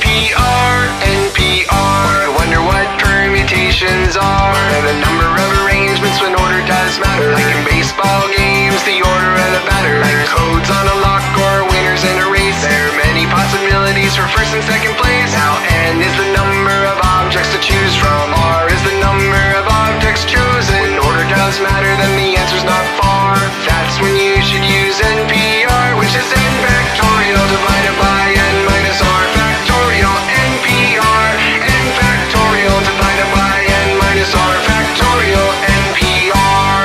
NPR, NPR. You wonder what permutations are. The number of arrangements when order does matter. Like in baseball games, the order of the batter. Like codes on a lock or winners in a race. There are many possibilities for first and second place. Now N is the number of objects to choose from. R is the number of objects chosen. When order does matter, then the answer's not far. That's when you should use NPR, which is n factorial divided by n minus r factorial. NPR, n factorial divided by n minus r factorial. NPR,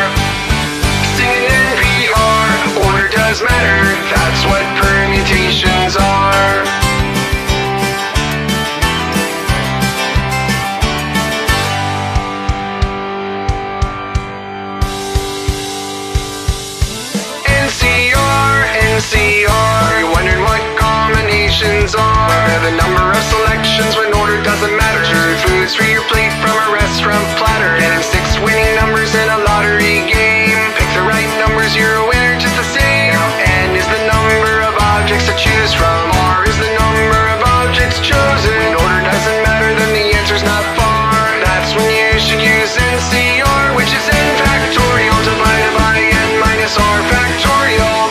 sing NPR, order does matter. That's what permutations are. NCR, you wondered what combinations are. The number of selections when order doesn't matter. Choose foods for your plate from a restaurant platter. Getting 6 winning numbers in a lottery game. Pick the right numbers, you're a winner just the same. Now N is the number of objects to choose from. R is the number of objects chosen. When order doesn't matter, then the answer's not far. That's when you should use NCR, which is n factorial divided by n minus r factorial.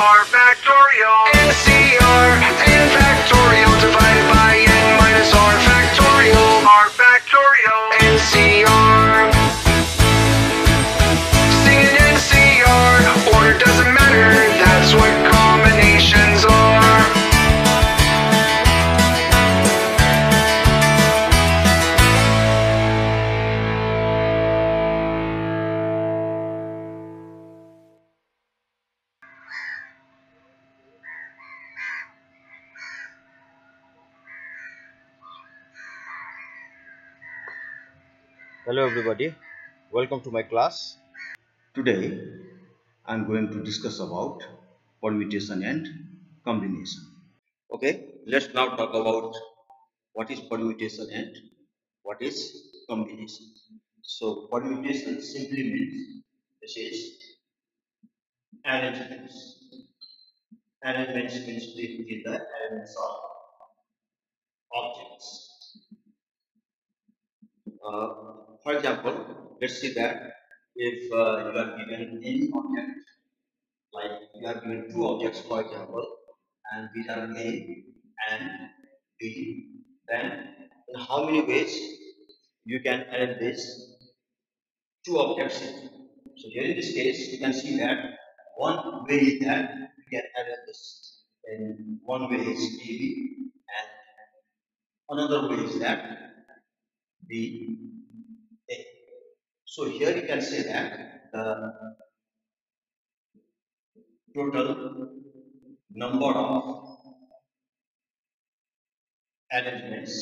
NCR, n factorial divided by n minus r factorial. R factorial. NCR, sing an NCR, order doesn't matter. That's what combinations are. Hello everybody, welcome to my class. Today I am going to discuss about permutation and combination. Okay, let's now talk about what is permutation and what is combination. So permutation simply means this is arrangements. Arrangements means basically the arrangements of objects. For example, let's see that if you are given any object, like you are given 2 objects for example, and these are A and B, then in how many ways you can arrange these 2 objects in? So here in this case, you can see that one way is that you can arrange this, and one way is AB, and another way is that B. So here you can say that the total number of arrangements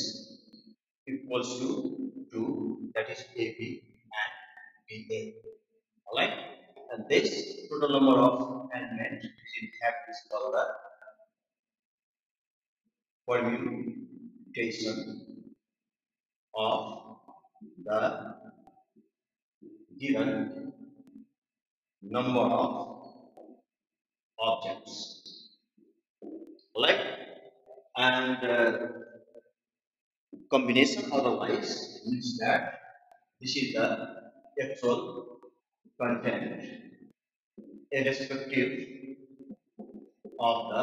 equals to 2, that is AB and BA. Alright? And this total number of arrangements is in fact is called the permutation of the given number of objects, like, and combination otherwise means that this is the actual content irrespective of the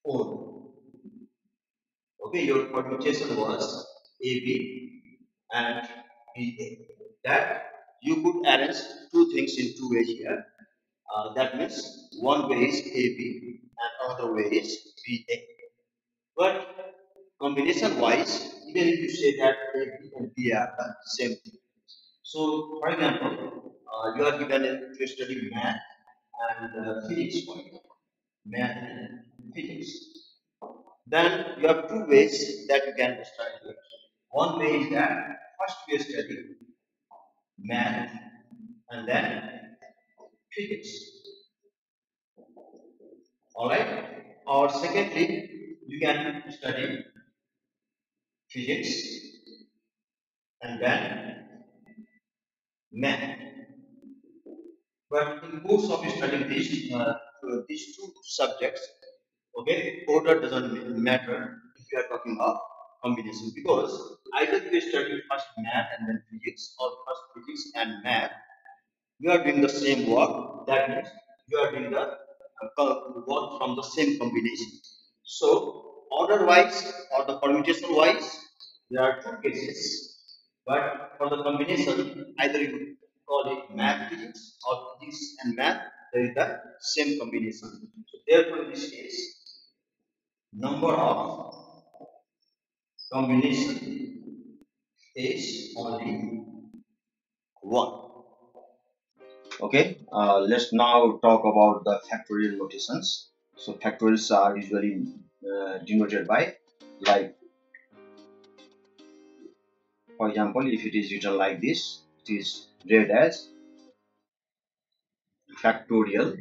order. Okay, your permutation was AB and BA. That you could arrange 2 things in 2 ways here. That means one way is AB and another way is BA. But combination wise, even if you say that AB and BA are the same thing. So, for example, you are given to study math and physics, for example. Math and physics. Then you have 2 ways that you can study it. One way is that first we study math and then physics. Alright? Or secondly, you can study physics and then math. But in course of studying these 2 subjects, okay, order doesn't matter. we are talking of combination, because either we study first math and then physics, or first physics and math, we are doing the same work. That means you are doing the work from the same combination. So order wise or the permutation wise, there are two cases. But for the combination, either you call it math physics or physics and math, there is the same combination. So therefore, in this case, number of combination is only 1. Okay, let's now talk about the factorial notations. So factorials are usually denoted by, like, for example, if it is written like this, it is read as factorial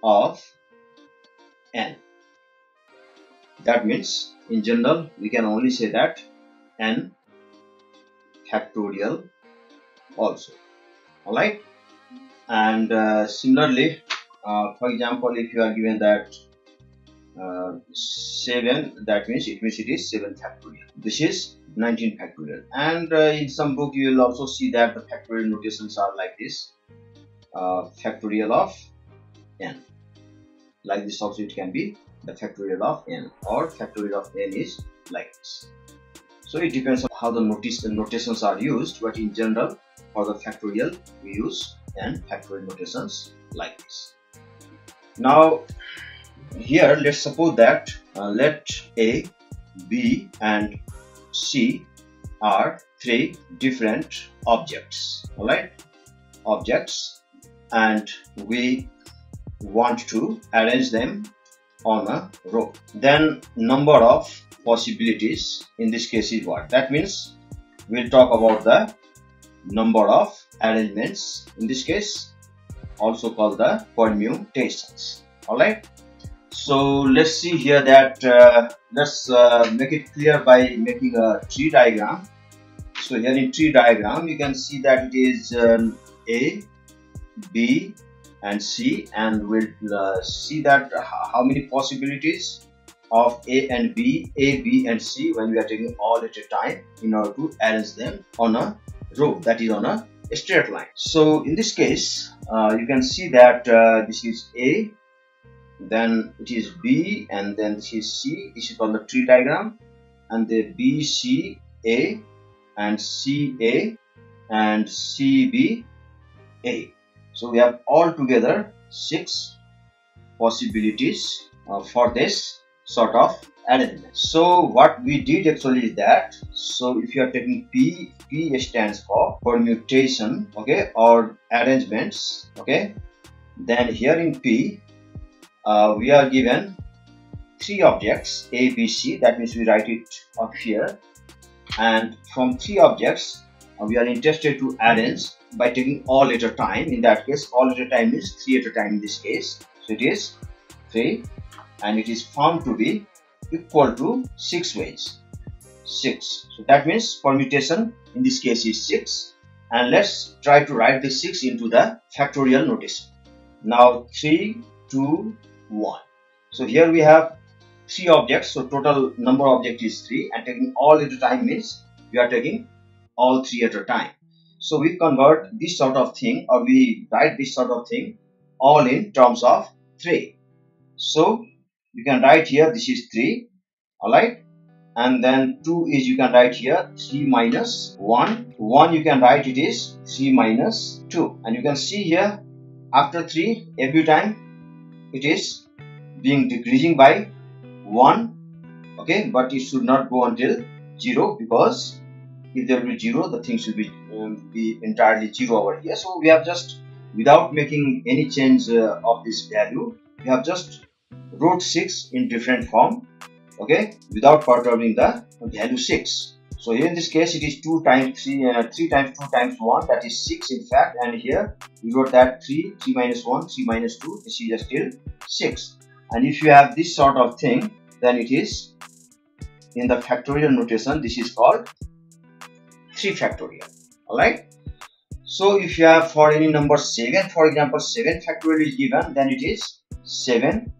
of n. That means in general we can only say that n factorial also. Alright, and similarly, for example, if you are given that 7, that means it is 7 factorial. This is 19 factorial. And in some book you will also see that the factorial notations are like this, factorial of n. Like this also it can be the factorial of n, or factorial of n is like this. So it depends on how the notations are used, but in general for the factorial we use n factorial notations like this. Now here let's suppose that let A, B and C are 3 different objects. Alright, objects, and we want to arrange them on a row. Then number of possibilities in this case is what? That means we'll talk about the number of arrangements, in this case also called the permutations. Alright, so let's see here that let's make it clear by making a tree diagram. So here in tree diagram you can see that it is A, B and C, and we'll see that how many possibilities of A and B, A, B and C when we are taking all at a time in order to arrange them on a row, that is on a straight line. So in this case you can see that this is A, then it is B, and then this is C. This is on the tree diagram, and the B, C, A and C, A and C, B, A. So we have all together 6 possibilities for this sort of arrangement. So what we did actually is that, so if you are taking P, P stands for permutation, okay, or arrangements, okay. Then here in P we are given 3 objects A, B, C. That means we write it up here, and from 3 objects we are interested to arrange by taking all at a time. In that case, all at a time is 3 at a time in this case. So it is 3, and it is found to be equal to 6 ways. 6. So that means permutation in this case is 6, and let's try to write the 6 into the factorial notation. Now 3, 2, 1. So here we have 3 objects, so total number of objects is 3, and taking all at a time means we are taking all 3 at a time. So we convert this sort of thing, or we write this sort of thing all in terms of 3. So you can write here this is 3, alright, and then 2 is, you can write here 3 minus 1. 1 you can write it is 3 minus 2, and you can see here after 3 every time it is being decreasing by 1, okay, but it should not go until 0, because if there will be 0 the things will be entirely 0 over here. So we have just, without making any change of this value, we have just wrote 6 in different form, okay, without perturbing the value 6. So here in this case it is 2 times 3, 3 times 2 times 1, that is 6 in fact, and here we wrote that 3, 3 minus 1, 3 minus 2, this is still 6. And if you have this sort of thing, then it is in the factorial notation, this is called 3 factorial. Alright, so if you have for any number 7, for example 7 factorial is given, then it is 7,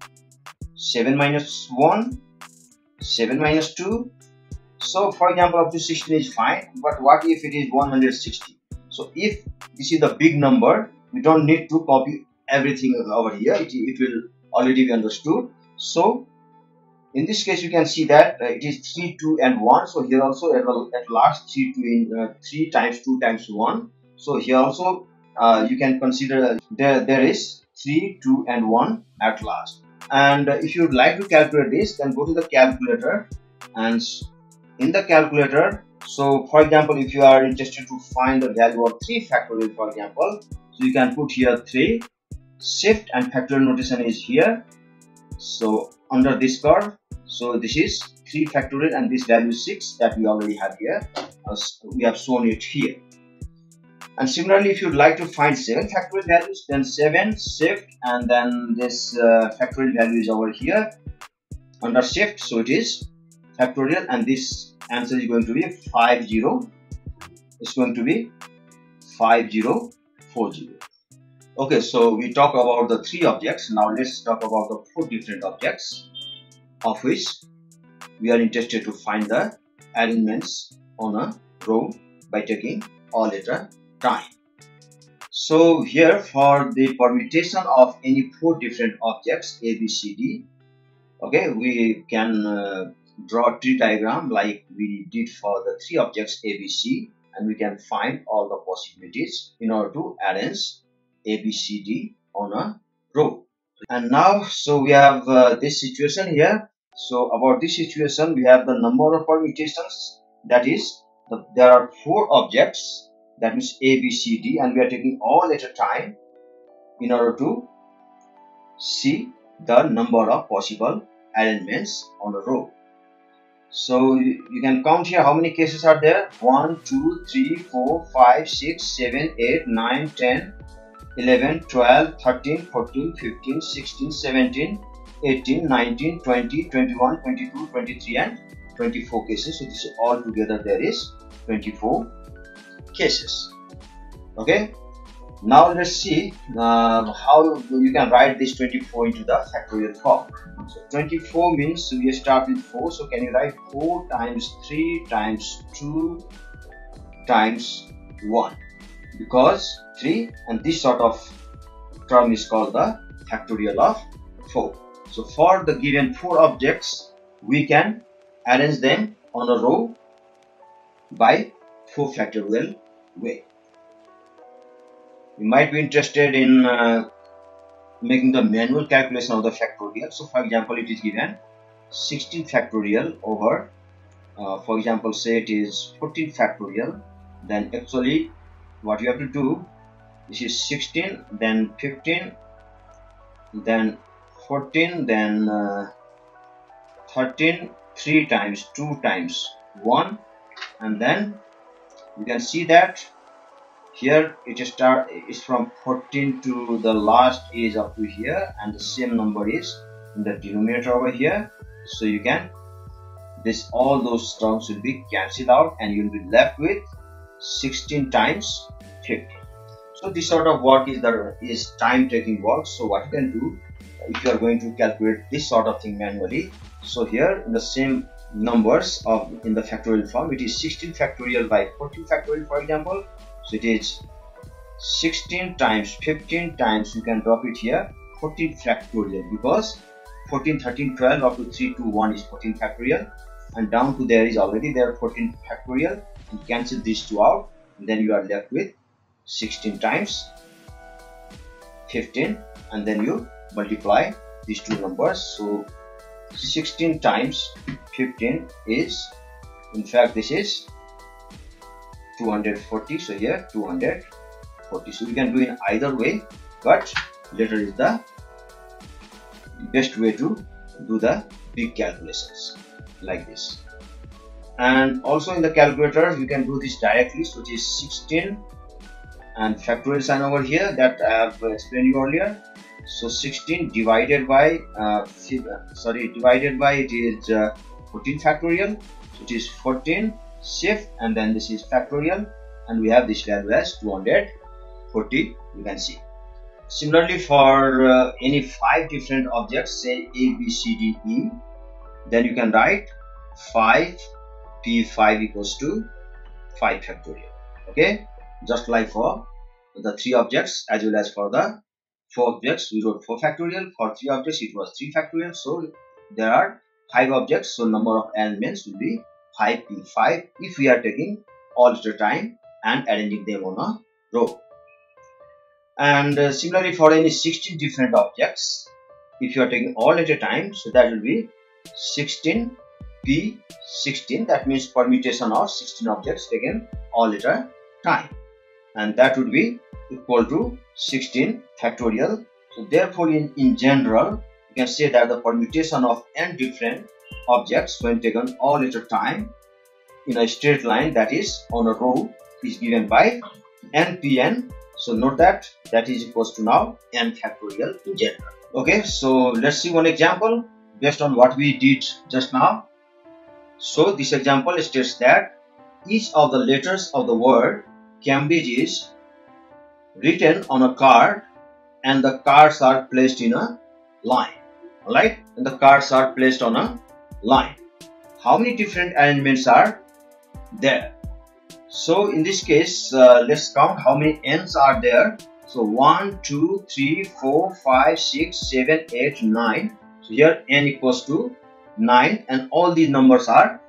7 minus 1, 7 minus 2. So for example, up to 16 is fine, but what if it is 160? So if this is the big number, we don't need to copy everything over here. It will already be understood. So in this case, you can see that it is 3, 2 and 1. So here also at last 3 times 2 times 1. So here also you can consider there is 3, 2 and 1 at last. And if you would like to calculate this, then go to the calculator, and in the calculator, so for example, if you are interested to find the value of 3 factorial, for example, so you can put here 3, shift and factorial notation is here. So under this curve, so this is 3 factorial and this value is 6 that we already have here. We have shown it here. And similarly, if you would like to find 7 factorial values, then 7, shift, and then this factorial value is over here under shift. So it is factorial, and this answer is going to be 50. It's going to be 5040. Okay, so we talk about the 3 objects. Now let's talk about the 4 different objects, of which we are interested to find the arrangements on a row by taking all at a time. So here, for the permutation of any 4 different objects A, B, C, D, okay, we can draw a tree diagram like we did for the 3 objects A, B, C, and we can find all the possibilities in order to arrange A, B, C, D on a row. And now, so we have this situation here. So about this situation, we have the number of permutations, that is there are 4 objects, that means A, B, C, D, and we are taking all at a time in order to see the number of possible arrangements on a row. So you can count here how many cases are there. 1, 2, 3, 4, 5, 6, 7, 8, 9, 10, 11, 12, 13, 14, 15, 16, 17, 18, 19, 20, 21, 22, 23 and 24 cases. So this is all together there is 24 cases. Okay, now let's see how you can write this 24 into the factorial form. So 24 means we start with 4, so can you write 4 times 3 times 2 times 1, because 3 and this sort of term is called the factorial of 4. So for the given 4 objects, we can arrange them on a row by 4 factorial way. You might be interested in making the manual calculation of the factorial. So for example, it is given 16 factorial over for example, say it is 14 factorial, then actually what you have to do, this is 16, then 15, then 14, then 13, 3 times 2 times 1, and then you can see that here it is from 14 to the last is up to here, and the same number is in the denominator over here. So you can all those terms will be cancelled out and you will be left with 16 times 15. So this sort of work is time taking work. So what you can do, if you are going to calculate this sort of thing manually, so here in the same numbers in the factorial form, it is 16 factorial by 14 factorial, for example. So it is 16 times 15 times, you can drop it here, 14 factorial, because 14, 13, 12 up to 3, 2, 1 is 14 factorial, and down to there is already there 14 factorial. You cancel these 2 out, and then you are left with 16 times 15, and then you multiply these 2 numbers. So 16 times 15 is, in fact, this is 240. So here 240. So we can do in either way, but later is the best way to do the big calculations like this. And also in the calculator you can do this directly. So it is 16 and factorial sign over here that I have explained you earlier. So 16 divided by it is 14 factorial. So it is 14 shift, and then this is factorial, and we have this value as 240. You can see. Similarly, for any 5 different objects, say A, B, C, D, E, then you can write 5p5 equals to 5 factorial. Okay, just like for the 3 objects as well as for the 4 objects, we wrote 4 factorial. For 3 objects, it was 3 factorial. So there are 5 objects, so number of elements will be 5p5 if we are taking all at a time and arranging them on a row. And similarly for any 16 different objects, if you are taking all at a time, so that will be 16p16. That means permutation of 16 objects taken all at a time, and that would be equal to 16 factorial. So therefore in general, you can say that the permutation of n different objects when taken all at a time in a straight line, that is on a row, is given by npn. So note that is equals to now n factorial in general. Okay, so let's see one example based on what we did just now. So this example states that each of the letters of the word Cambridge is written on a card and the cards are placed in a line. Alright, and the cards are placed on a line. How many different arrangements are there? So in this case, let's count how many n's are there. So 1, 2, 3, 4, 5, 6, 7, 8, 9. So here n equals to 9 and all these numbers are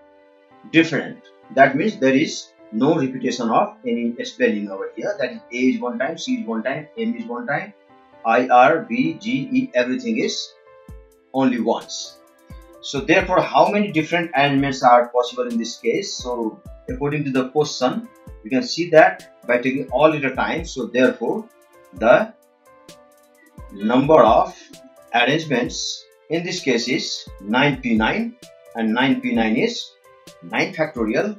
different. That means there is no repetition of any spelling over here. That is A is one time, C is one time, M is one time, I, R, B, G, E, everything is only once. So therefore, how many different arrangements are possible in this case? So according to the question, you can see that by taking all at a time. So therefore, the number of arrangements in this case is 9p9, and 9p9 is 9 factorial.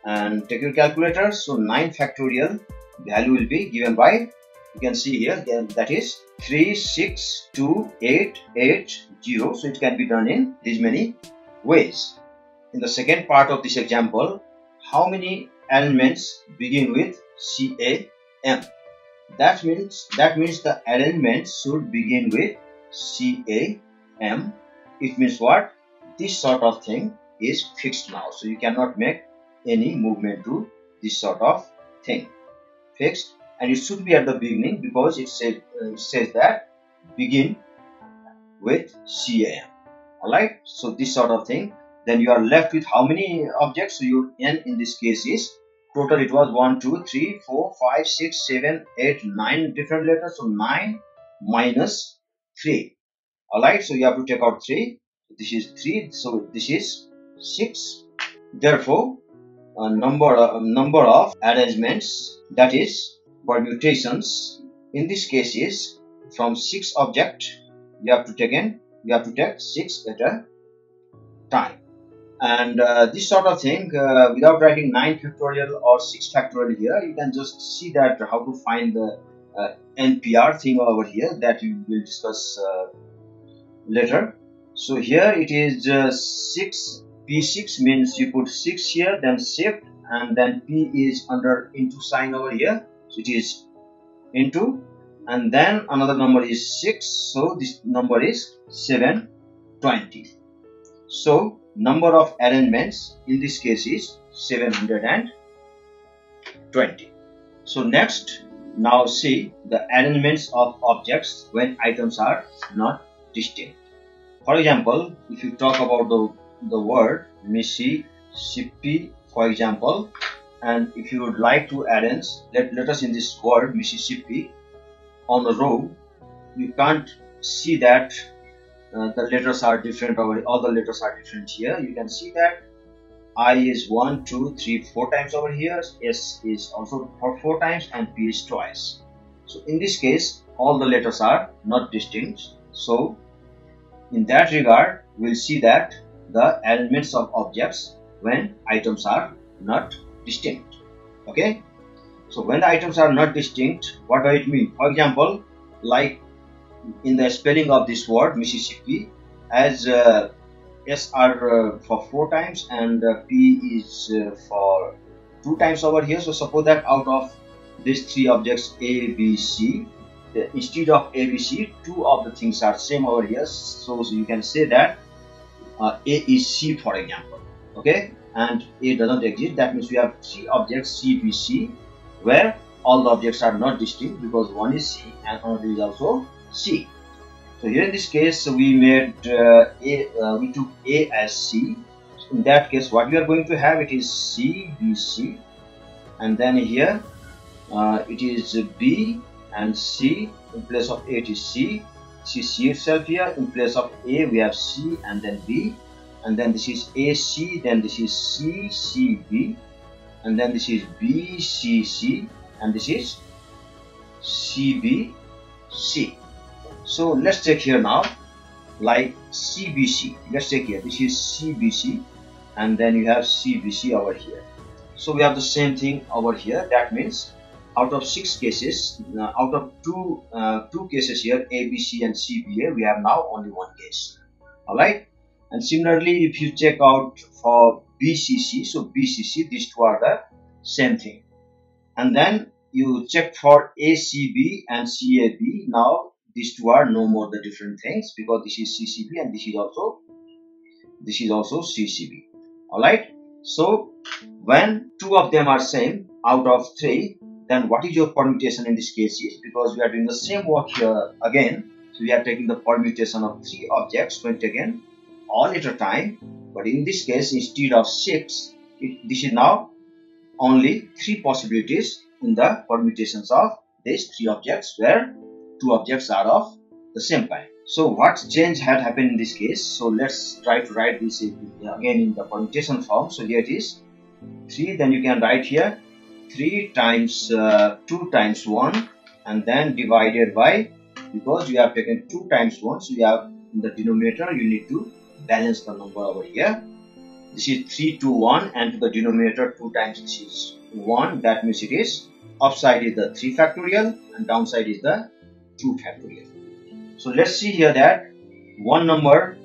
And take your calculator. So 9 factorial value will be given by, you can see here, that is 3628880. So it can be done in these many ways. In the second part of this example, how many elements begin with CAM? That means the arrangement should begin with CAM. It means what? This sort of thing is fixed now. So you cannot make any movement to this sort of thing. Fixed, and it should be at the beginning because it says that begin with CAM. Alright, so this sort of thing. Then you are left with how many objects? So your n in this case is total, it was 1, 2, 3, 4, 5, 6, 7, 8, 9 different letters. So 9 minus 3. Alright, so you have to take out 3. This is 3, so this is 6. Therefore, a number of arrangements, that is permutations, in this case is from 6 objects. You have to take 6 at a time. And this sort of thing, without writing 9 factorial or 6 factorial here, you can just see that how to find the NPR thing over here that we will discuss later. So here it is 6. P6 means you put 6 here, then shift, and then P is under into sign over here. So it is into, and then another number is 6. So this number is 720. So number of arrangements in this case is 720. So next, now see the arrangements of objects when items are not distinct. For example, if you talk about the word Mississippi, for example, and if you would like to arrange let us in this word Mississippi on a row, you can't see that the letters are different over, all the letters are different here. You can see that I is 1, 2, 3, 4 times over here, S is also for 4 times, and P is twice. So in this case, all the letters are not distinct. So in that regard, we'll see that the elements of objects when items are not distinct. Okay, so when the items are not distinct, what does it mean? For example, like in the spelling of this word Mississippi, as S are for 4 times and P is for 2 times over here. So suppose that out of these 3 objects A, B, C, instead of A, B, C, 2 of the things are same over here. So you can say that A is C, for example. Okay, and A doesn't exist. That means we have three objects C, B, C, where all the objects are not distinct because one is C and another is also C. So here in this case we made we took A as C. So in that case, what we are going to have, it is C, B, C, and then here it is B and C. In place of A it is C. C itself here. In place of A we have C and then B, and then this is AC, then this is C, C, B, and then this is B, C, C, and this is C, B, C. So let's check here now, like CBC. Let's check here. This is CBC, and then you have CBC over here. So we have the same thing over here. That means out of 6 cases, out of two cases here, ABC and CBA, we have now only one case. Alright. And similarly, if you check out for BCC, so BCC, these two are the same thing. And then you check for ACB and CAB. Now these two are no more the different things because this is CCB and this is also CCB. Alright. So when two of them are same out of 3, then what is your permutation in this case is, because we are doing the same work here again. So we are taking the permutation of 3 objects, going to again all at a time, but in this case instead of 6, this is now only 3 possibilities in the permutations of these 3 objects, where 2 objects are of the same kind. So what change had happened in this case? So let's try to write this again in the permutation form. So here it is 3, then you can write here 3 times 2 times 1, and then divided by, because you have taken 2 times 1, so you have in the denominator you need to balance the number over here. This is 3 to 1, and to the denominator 2 times this is 1. That means it is upside is the 3 factorial and downside is the 2 factorial. So let's see here that one number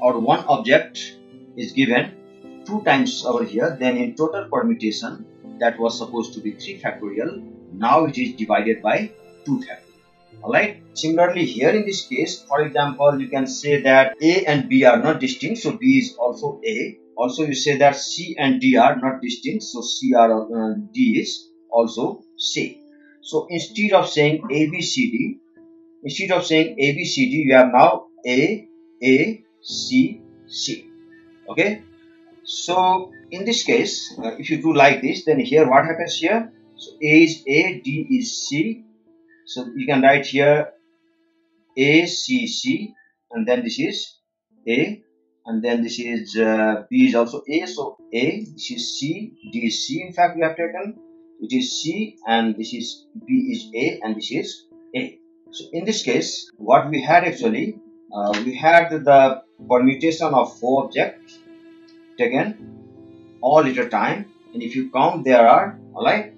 or one object is given 2 times over here, then in total permutation that was supposed to be 3 factorial, now it is divided by 2 factorial. Alright. Similarly here in this case, for example, you can say that A and B are not distinct, so B is also A. Also you say that C and D are not distinct, so D is also C. So instead of saying ABCD, you have now A, C, C. Okay. So in this case, if you do like this, then here what happens here? So A is A, D is C. So you can write here A, C, C, and then this is A, and then this is B is also A. So A, this is C, D is C. In fact, we have taken it is C, and this is B is A, and this is A. So in this case, what we had actually, we had the permutation of 4 objects taken all at a time, and if you count, there are, alright.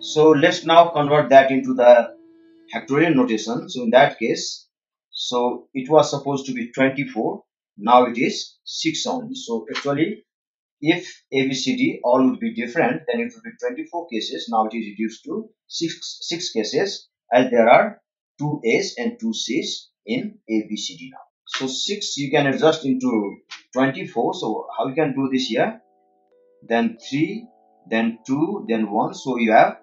So let's now convert that into the factorial notation. So in that case, so it was supposed to be 24, now it is 6 only. So actually, if ABCD all would be different, then it would be 24 cases. Now it is reduced to 6 cases, as there are 2 A's and 2 C's in ABCD now. So 6 you can adjust into 24. So how you can do this here? Then 3, then 2, then 1. So you have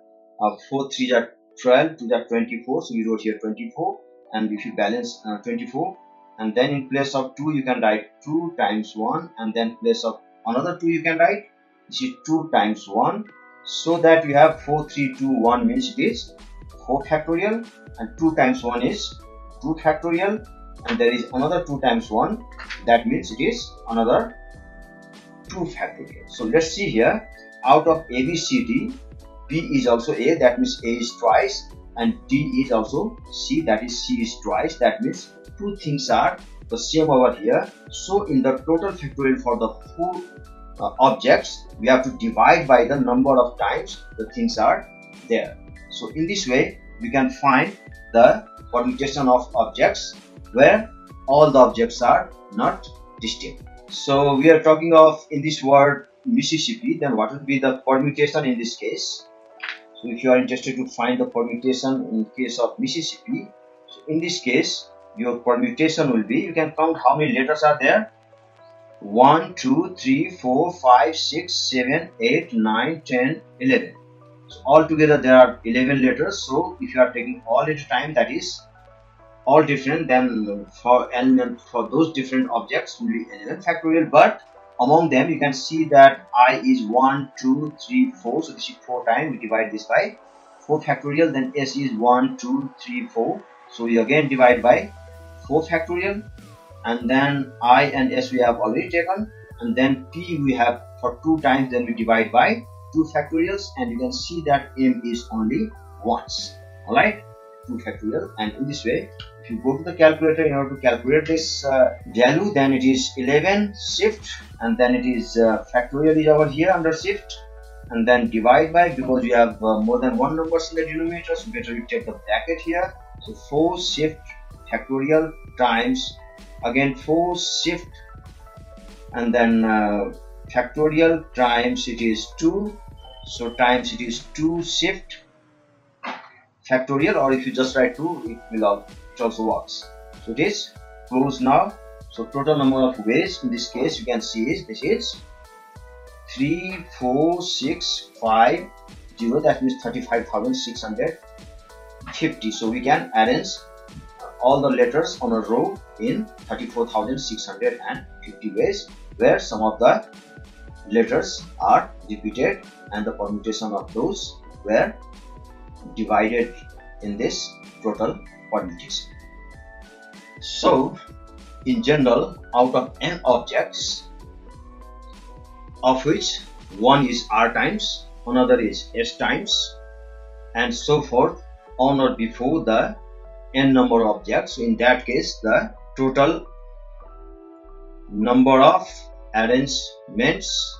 4 3 are 12, 2 are 24. So you wrote here 24, and if you balance 24, and then in place of 2 you can write 2 times 1, and then in place of another 2 you can write this is 2 times 1, so that you have 4 3 2 1 means it is 4 factorial, and 2 times 1 is 2 factorial, and there is another 2 times 1, that means it is another 2 factorial. So let's see here, out of ABCD, B is also A, that means A is twice, and D is also C, that is C is twice. That means 2 things are the same over here. So in the total factorial for the 4 objects, we have to divide by the number of times the things are there. So in this way, we can find the permutation of objects where all the objects are not distinct. So we are talking of, in this word Mississippi, then what would be the permutation in this case? So if you are interested to find the permutation in case of Mississippi, so in this case your permutation will be, you can count how many letters are there. 1, 2, 3, 4, 5, 6, 7, 8, 9, 10, 11. So altogether there are 11 letters. So if you are taking all at a time, that is all different, then for element for those different objects will be 11 factorial. But among them you can see that I is 1, 2, 3, 4. So this is 4 times. We divide this by 4 factorial. Then S is 1, 2, 3, 4. So we again divide by 4 factorial. And then I and S we have already taken. And then P we have for 2 times. Then we divide by 2 factorials. And you can see that M is only once. Alright, 2 factorial. And in this way, if you go to the calculator in order to calculate this value, then it is 11 shift, and then it is factorial is over here under shift, and then divide by, because you have more than one numbers in the denominator, so better you take the bracket here. So 4 shift factorial times again 4 shift, and then factorial times it is 2, so times it is 2 shift factorial, or if you just write 2, it also works. So it is closed now. So total number of ways in this case you can see is this is 3, 4, 6, 5, 0. That means 35,650. So we can arrange all the letters on a row in 34,650 ways, where some of the letters are repeated and the permutation of those were divided in this total permutation. So in general, out of n objects, of which one is r times, another is s times, and so forth on or before the n number of objects, so in that case the total number of arrangements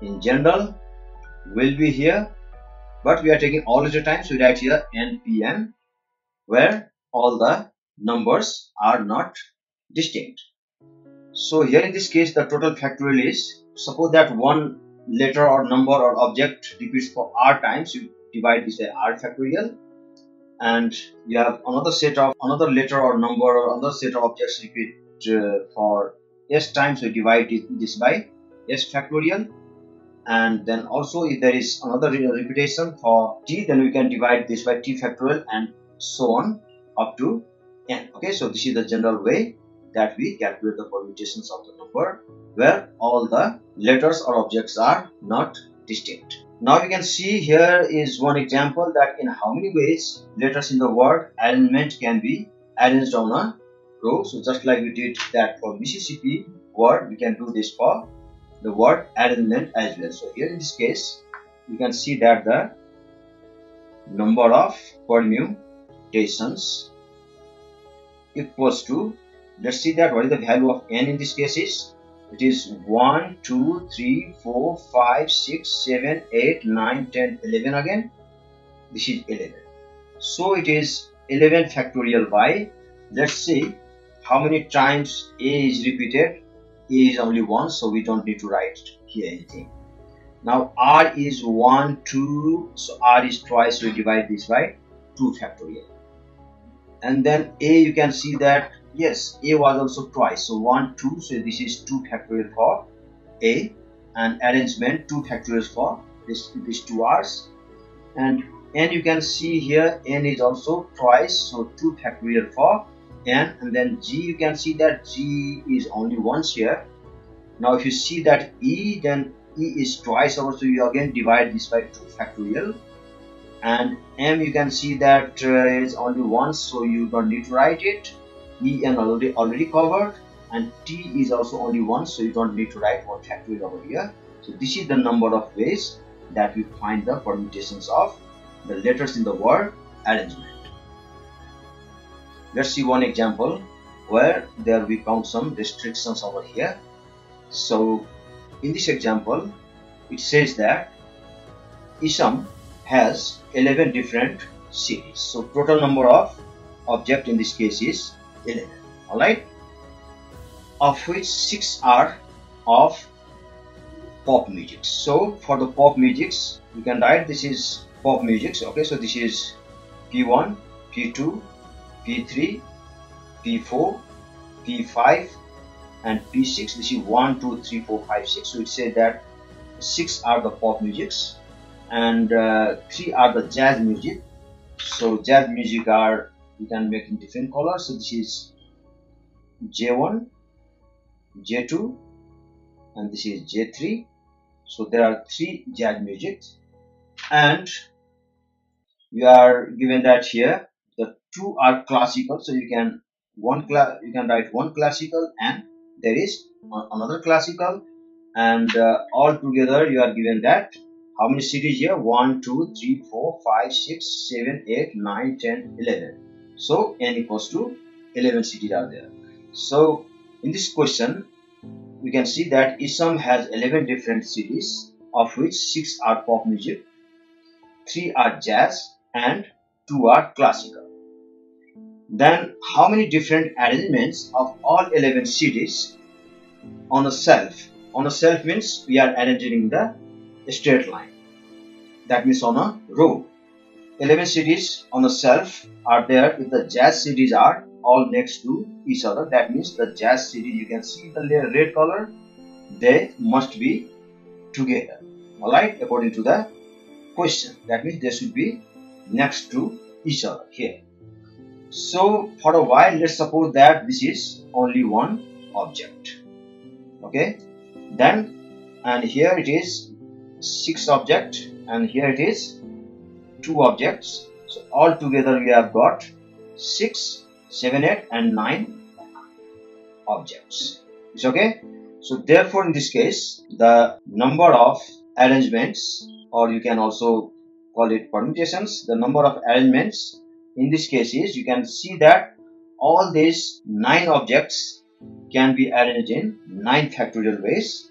in general will be here. But we are taking all at a time, so we write here NPN, where all the numbers are not distinct. So here in this case, the total factorial is, suppose that one letter or number or object repeats for r times, you divide this by r factorial, and you have another set of another letter or number or another set of objects repeat for s times, so you divide this by s factorial. And then also if there is another repetition for t, then we can divide this by t factorial, and so on up to n. Okay, so this is the general way that we calculate the permutations of the number where all the letters or objects are not distinct. Now we can see here is one example that in how many ways letters in the word arrangement can be arranged on a row. So just like we did that for Mississippi word, we can do this for the word arrangement as well. So here in this case, you can see that the number of permutations equals to, let's see that what is the value of n in this case is, it is 1, 2, 3, 4, 5, 6, 7, 8, 9, 10, 11 again. This is 11. So it is 11 factorial by, let's see how many times a is repeated. A is only once, so we don't need to write here anything. Now r is 1, 2, so r is twice, so we divide this by 2 factorial. And then a, you can see that yes, a was also twice, so 1, 2, so this is 2 factorial for a, and arrangement 2 factorials for these 2 r's. And n, you can see here n is also twice, so 2 factorial for n. And then g, you can see that g is only once here. Now if you see that e, then e is twice over, so you again divide this by 2 factorial. And m, you can see that is only once, so you don't need to write it. E and already covered, and t is also only once, so you don't need to write 1 factorial over here. So this is the number of ways that we find the permutations of the letters in the word arrangement. Let's see one example where there we count some restrictions over here. So in this example, it says that ISM has 11 different cities. So total number of object in this case is 11. Alright, of which 6 are of pop music. So for the pop musics, you can write this is pop musics. Okay, so this is P1, P2, P3, P4, P5, and P6. This is 1, 2, 3, 4, 5, 6. So it says that 6 are the pop musics and 3 are the jazz music. So jazz music are, you can make in different colors. So this is J1, J2, and this is J3. So there are 3 jazz music, and you are given that here the 2 are classical. So you can write one classical and there is another classical, and all together you are given that how many CDs here? 1, 2, 3, 4, 5, 6, 7, 8, 9, 10, 11. So n equals to 11 CDs are there. So in this question we can see that ISM has 11 different CDs, of which 6 are pop music, 3 are jazz, and 2 are classical. Then how many different arrangements of all 11 CDs on a shelf? On a shelf means we are arranging in the straight line. That means on a row. 11 CDs on a shelf are there. If the jazz CDs are all next to each other, that means the jazz CD, you can see the red color, they must be together. Alright, according to the question, that means they should be next to each other here. So for a while, let's suppose that this is only one object. Okay, then, and here it is 6 objects, and here it is 2 objects. So all together we have got 6, 7, 8 and 9 objects. It's okay. So therefore in this case the number of arrangements, or you can also call it permutations, the number of arrangements in this case is, you can see that all these 9 objects can be arranged in 9 factorial ways.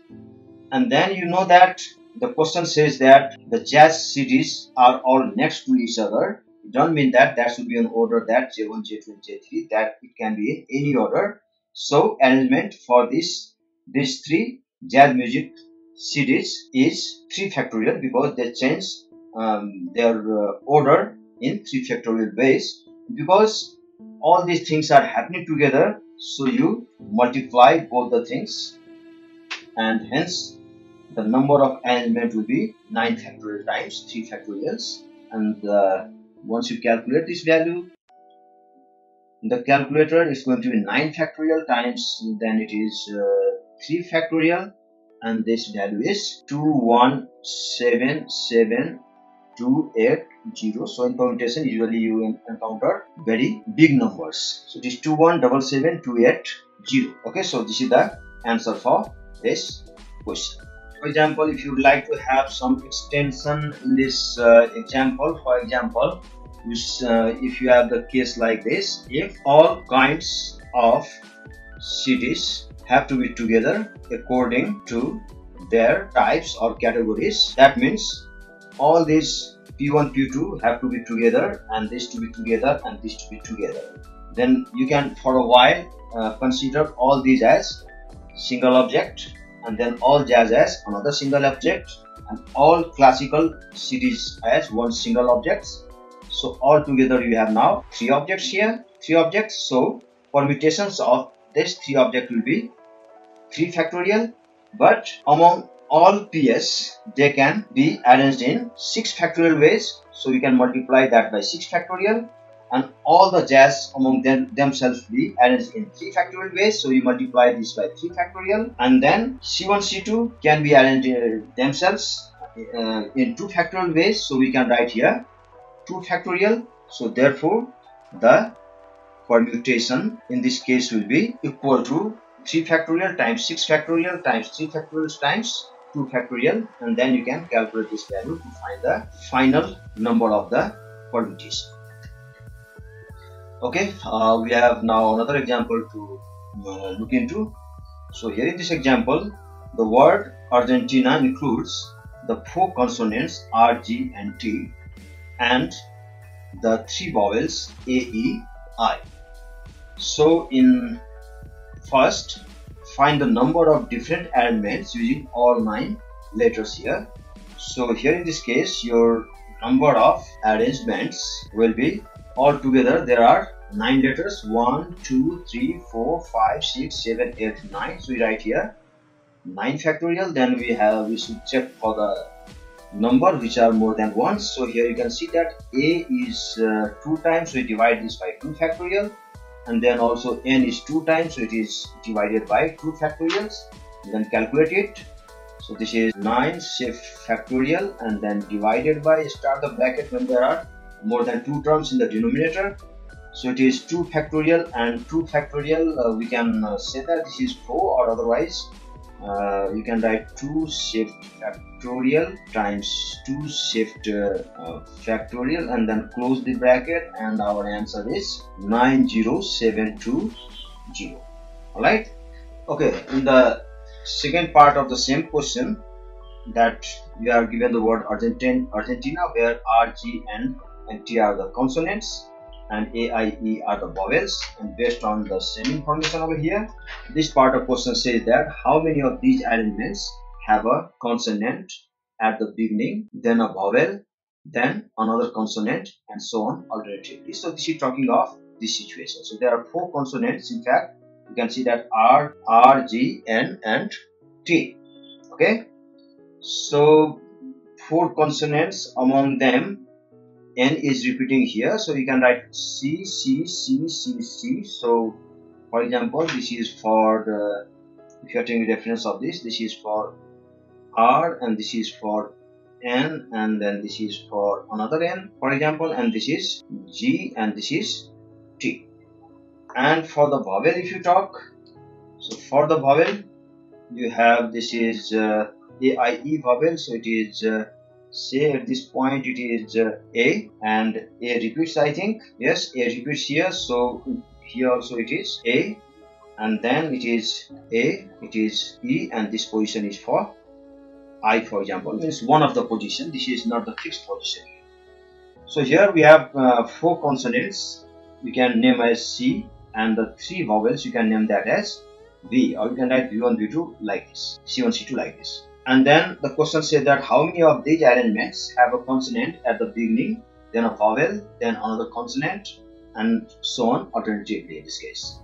And then you know that the question says that the jazz CDs are all next to each other. It doesn't mean that that should be in order, that J1, J2 and J3, that it can be in any order. So arrangement for these 3 jazz music CDs is 3 factorial, because they change their order in 3 factorial ways, because all these things are happening together. So you multiply both the things, and hence the number of arrangement will be 9 factorial times 3 factorials. And once you calculate this value, the calculator is going to be 9 factorial times, then it is 3 factorial, and this value is 2177280. So in permutation usually you encounter very big numbers. So it is 2177280. Okay, so this is the answer for this question. For example, if you would like to have some extension in this example, for example, if you have the case like this, if all kinds of CDs have to be together according to their types or categories, that means all these P1, P2 have to be together, and this to be together, and this to be together. Then you can for a while consider all these as single object, and then all jazz as another single object, and all classical CDs as one single object. So all together you have now 3 objects here, 3 objects. So permutations of this 3 objects will be 3 factorial, but among all PS they can be arranged in 6 factorial ways. So you can multiply that by 6 factorial, and all the jazz among themselves be arranged in 3 factorial ways. So you multiply this by 3 factorial, and then C1, C2 can be arranged themselves in 2 factorial ways. So we can write here 2 factorial. So therefore the permutation in this case will be equal to 3 factorial times 6 factorial times 3 factorial times 2 factorial, and then you can calculate this value to find the final number of the permutation. Okay, we have now another example to look into. So here in this example, the word Argentina includes the 4 consonants R, G and T, and the 3 vowels A, E, I. So in first, find the number of different arrangements using all 9 letters here. So here in this case, your number of arrangements will be, altogether there are 9 letters, 1, 2, 3, 4, 5, 6, 7, 8, 9. So we write here 9 factorial. Then we should check for the number which are more than 1. So here you can see that a is 2 times, so we divide this by 2 factorial, and then also n is 2 times, so it is divided by 2 factorials. Then calculate it. So this is 9 shift factorial, and then divided by, start the bracket when there are more than 2 terms in the denominator. So it is 2 factorial, and 2 factorial we can say that this is 4, or otherwise you can write 2 shift factorial times 2 shift factorial, and then close the bracket, and our answer is 90720. Alright. Okay, in the second part of the same question, that we are given the word Argentina, where R, G, N, and T are the consonants, and A, I, E are the vowels. And based on the same information over here, this part of question says that how many of these arrangements have a consonant at the beginning, then a vowel, then another consonant, and so on alternatively. So this is talking of this situation. So there are 4 consonants. In fact, you can see that R, G, N, and T. Okay, so 4 consonants, among them N is repeating here, so you can write C, C, C, C, C. So for example, this is for the, if you are taking reference of this is for R, and this is for N, and then this is for another N, for example, and this is G, and this is T. And for the vowel, if you talk, so for the vowel you have, this is A, I, E vowel. So it is say at this point it is A, and A repeats, I think. Yes, A repeats here, so here also it is A, and then it is A, it is E, and this position is for I, for example, means one of the position. This is not the fixed position. So here we have 4 consonants, we can name as C, and the 3 vowels you can name that as V, or you can write V1, V2 like this, C1, C2 like this. And then the question says that how many of these arrangements have a consonant at the beginning, then a vowel, then another consonant, and so on alternatively in this case.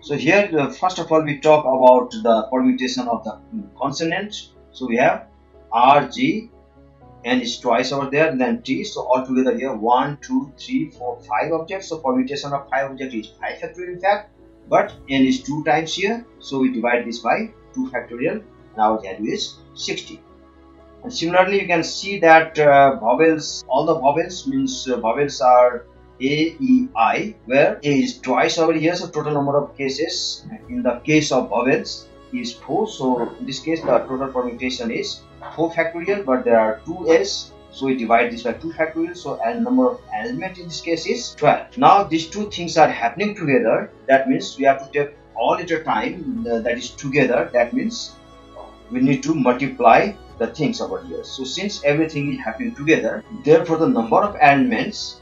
So here first of all we talk about the permutation of the consonant. So we have R, G, N is twice over there, and then T. So altogether here 1, 2, 3, 4, 5 objects. So permutation of 5 objects is 5 factorial in fact, but N is 2 times here, so we divide this by 2 factorial. Now our value is 60. And similarly you can see that vowels, all the vowels means vowels are A, E, I, where A is twice over here, so total number of cases in the case of vowels is 4. So in this case the total permutation is 4 factorial, but there are 2 A's, so we divide this by 2 factorial, so and number of arrangements in this case is 12. Now these two things are happening together, that means we have to take all at a time, that is together, that means we need to multiply the things over here. So since everything is happening together, therefore the number of arrangements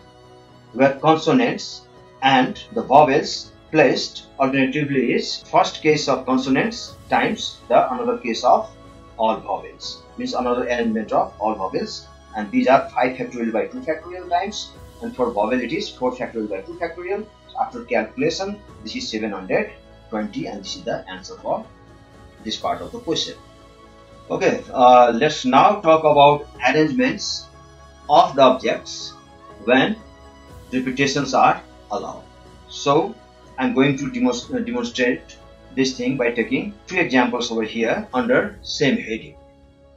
where consonants and the vowels placed alternatively is first case of consonants times the another case of all vowels, means another arrangement of all vowels, and these are 5 factorial by 2 factorial times, and for vowel it is 4 factorial by 2 factorial. So after calculation this is 720, and this is the answer for this part of the question. Okay, let's now talk about arrangements of the objects when repetitions are allowed. So I'm going to demonstrate this thing by taking 2 examples over here under same heading.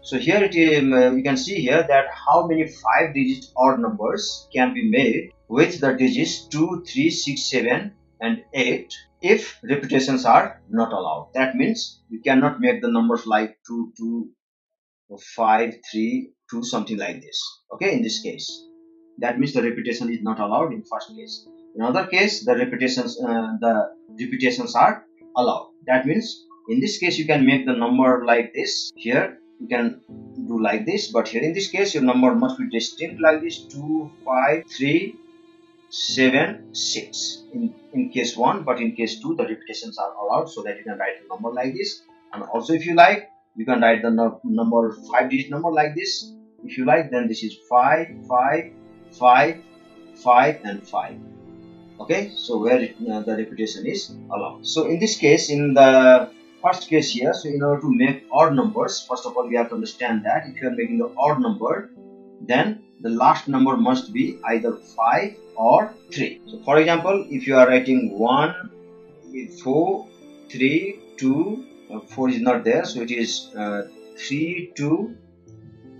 So here it is, you can see here that how many 5-digit odd numbers can be made with the digits 2, 3, 6, 7 and 8 if repetitions are not allowed. That means we cannot make the numbers like 2, 2, 5, 3, 2, something like this. Okay, in this case, that means the repetition is not allowed in first case. In other case, the repetitions are allowed. That means in this case you can make the number like this. Here you can do like this, but here in this case your number must be distinct like this: 2, 5, 3, 7, 6 in case 1, but in case 2 the repetitions are allowed, so that you can write a number like this. And also if you like, you can write the number 5-digit number like this. If you like, then this is 5, 5, 5, 5 and 5. Okay, so where the repetition is allowed. So in this case, in the first case here, so in order to make odd numbers, first of all we have to understand that if you are making the odd number, then the last number must be either 5 or 3. So for example, if you are writing 1, 4, 3, 2, 4 is not there, so it is 3, 2,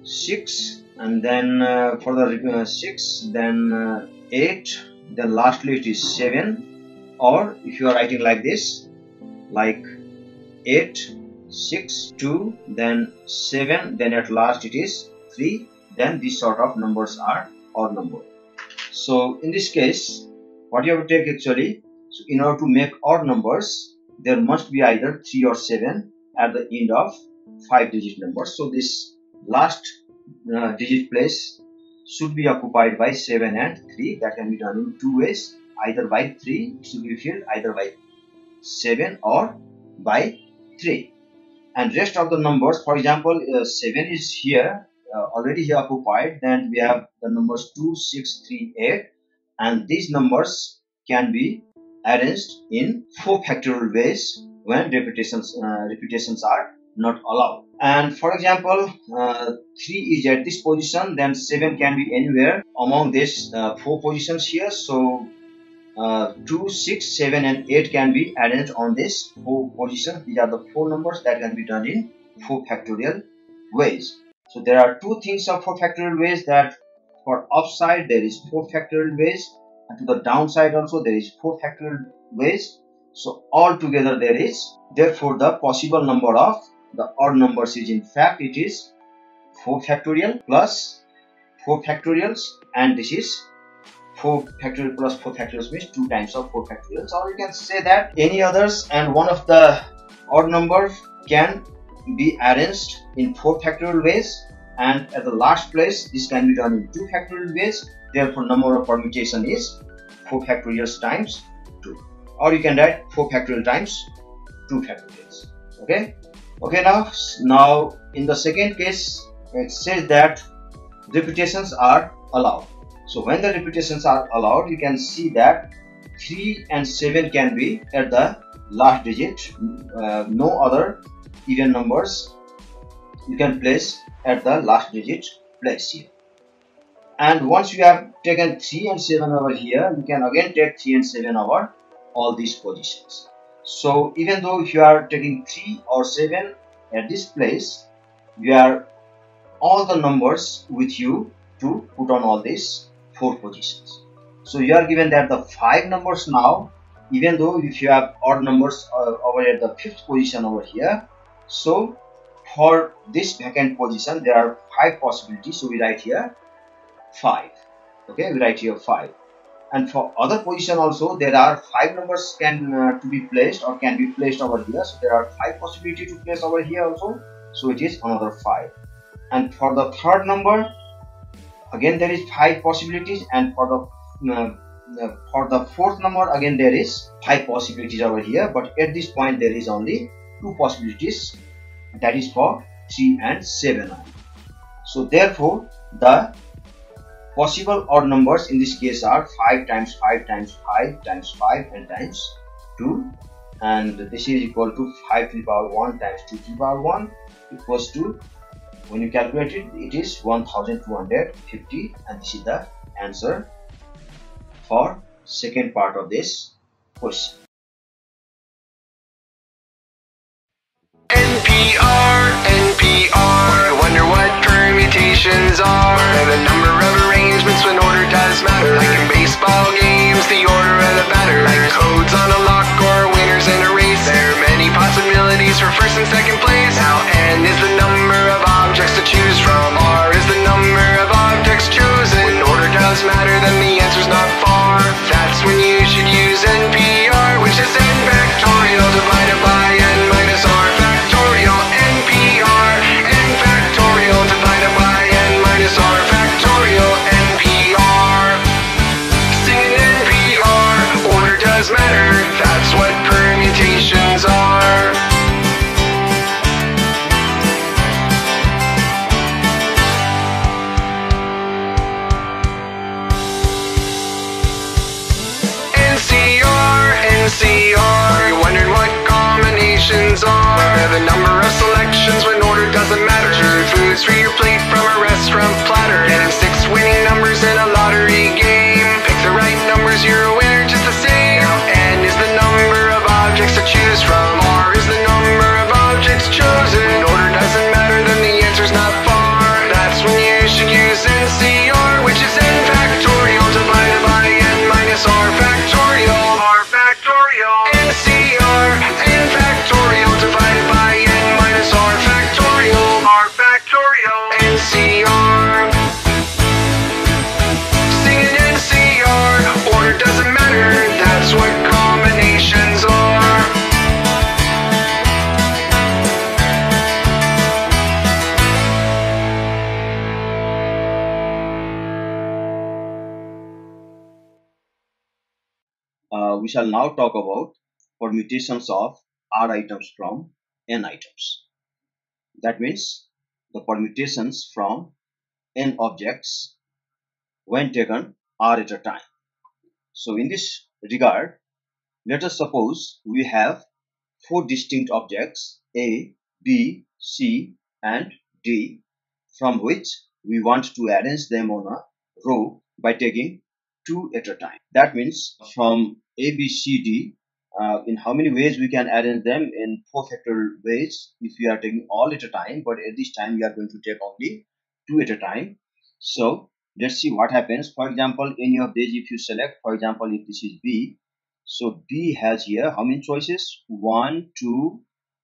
6, and then for the 6, then 8, then lastly it is 7. Or if you are writing like this, like 8, 6, 2, then 7, then at last it is 3, then these sort of numbers are odd number. So in this case, what you have to take actually, so in order to make odd numbers, there must be either 3 or 7 at the end of 5-digit numbers. So this last digit place should be occupied by 7 and 3. That can be done in two ways, either by 3, it should be filled either by 7 or by 3. And rest of the numbers, for example, 7 is here, already here occupied, then we have the numbers 2, 6, 3, 8, and these numbers can be arranged in 4 factorial ways when repetitions are not allowed. And for example, 3 is at this position, then 7 can be anywhere among these 4 positions here. So 2, 6, 7 and 8 can be arranged on this 4 positions. These are the 4 numbers that can be done in 4 factorial ways. So there are 2 things of 4 factorial ways, that for upside there is 4 factorial ways, and to the downside also there is 4 factorial ways. So altogether there is, therefore the possible number of the odd numbers is, in fact, it is 4 factorial plus 4 factorials, and this is 4 factorial plus 4 factorials means 2 times of 4 factorials. Or you can say that any others and one of the odd numbers can be arranged in 4 factorial ways, and at the last place this can be done in 2 factorial ways. Therefore number of permutation is 4 factorials times 2, or you can write 4 factorial times 2 factorials. Okay, now in the second case it says that repetitions are allowed. So when the repetitions are allowed, you can see that 3 and 7 can be at the last digit. No other even numbers you can place at the last digit place here. And once you have taken 3 and 7 over here, you can again take 3 and 7 over all these positions. So even though if you are taking 3 or 7 at this place, you are all the numbers with you to put on all these 4 positions. So you are given that the 5 numbers now, even though if you have odd numbers over at the 5th position over here, so for this vacant position there are 5 possibilities. So we write here 5. Okay, we write here 5. And for other position also there are 5 numbers can to be placed or can be placed over here. So there are 5 possibilities to place over here also. So it is another 5. And for the third number, again there is 5 possibilities, and for the fourth number again there is 5 possibilities over here. But at this point there is only 2 possibilities, that is for 3 and 7. So therefore the possible odd numbers in this case are 5 times 5 times 5 times 5 and times 2, and this is equal to 5 to the power 1 times 2 to the power 1 equals to, when you calculate it, it is 1250, and this is the answer for second part of this question. NPR, wonder what permutations are. The number of arrangements when order does matter. Like in baseball games, the order of the batter. Like codes on a lock or winners in a race. There are many possibilities for first and second place. Now N is the number of objects to choose from. R is the number of objects chosen. Order does matter, then the answer's not far. That's when you should use NPR, which is n factorial divided by n minus r factorial. NPR, n factorial divided by n minus r factorial. NPR, sing NPR, order does matter. the number of selections when order doesn't matter. Choose foods for your plate from a restaurant platter. Getting 6 winning numbers in a lottery game. Pick the right numbers, you're a winner just the same. N is the number of objects to choose from. R is the number of objects chosen. When order doesn't matter, then the answer's not far. That's when you should use NCR, which is n factorial divided by n minus r factorial. R factorial. NCR, n factorial divided by n minus r factorial. R factorial. NCR. Sing an NCR. Order doesn't matter. That's what combinations are. We shall now talk about permutations of R items from N items. That means the permutations from N objects when taken R at a time. So in this regard, let us suppose we have 4 distinct objects A, B, C and D, from which we want to arrange them on a row by taking 2 at a time. That means from A, B, C, D, in how many ways we can arrange them? In 4 factorial ways if we are taking all at a time, but at this time we are going to take only 2 at a time. So let's see what happens. For example, any of these if you select, for example, if this is B, so B has here how many choices? 1, 2,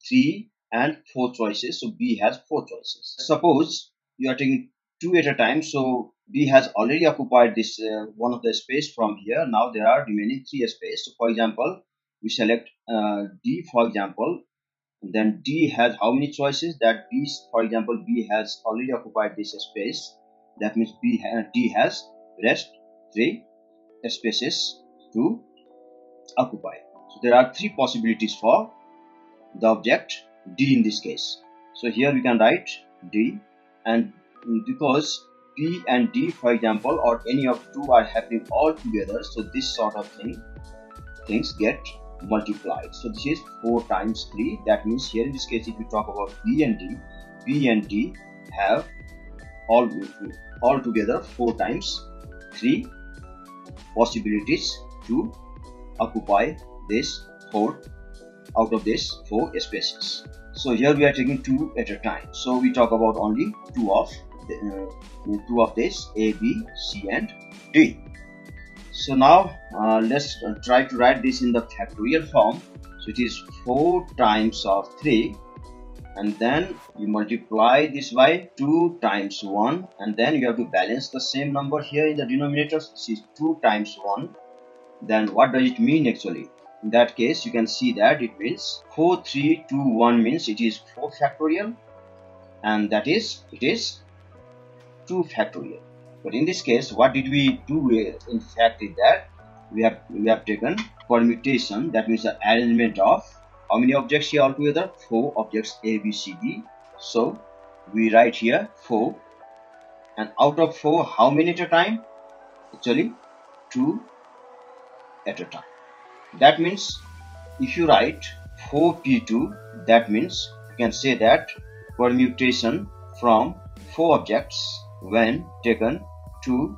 3 and 4 choices. So B has 4 choices. Suppose you are taking 2 at a time, so B has already occupied this one of the space from here. Now there are remaining 3 space. So for example, we select D, for example, then D has how many choices? That B, for example, B has already occupied this space. That means D has rest 3 spaces to occupy. So there are 3 possibilities for the object D in this case. So here we can write D, and because B and D, for example, or any of 2 are happening all together, so this sort of things get multiplied. So this is 4 times 3. That means here in this case, if we talk about B and D have all together 4 times 3 possibilities to occupy this 4 out of this 4 spaces. So here we are taking 2 at a time. So we talk about only 2 of this A, B, C and D. So now let's try to write this in the factorial form. So it is 4 times of 3, and then you multiply this by 2 times 1, and then you have to balance the same number here in the denominator. This is 2 times 1. Then what does it mean actually? In that case, you can see that it means 4, 3, 2, 1 means it is 4 factorial, and that is it is 2 factorial. But in this case, what did we do? In fact, is that we have taken permutation. That means the arrangement of how many objects here altogether? 4 objects A, B, C, D. So we write here 4, and out of 4, how many at a time? Actually 2 at a time. That means if you write 4P2, that means you can say that permutation from 4 objects when taken 2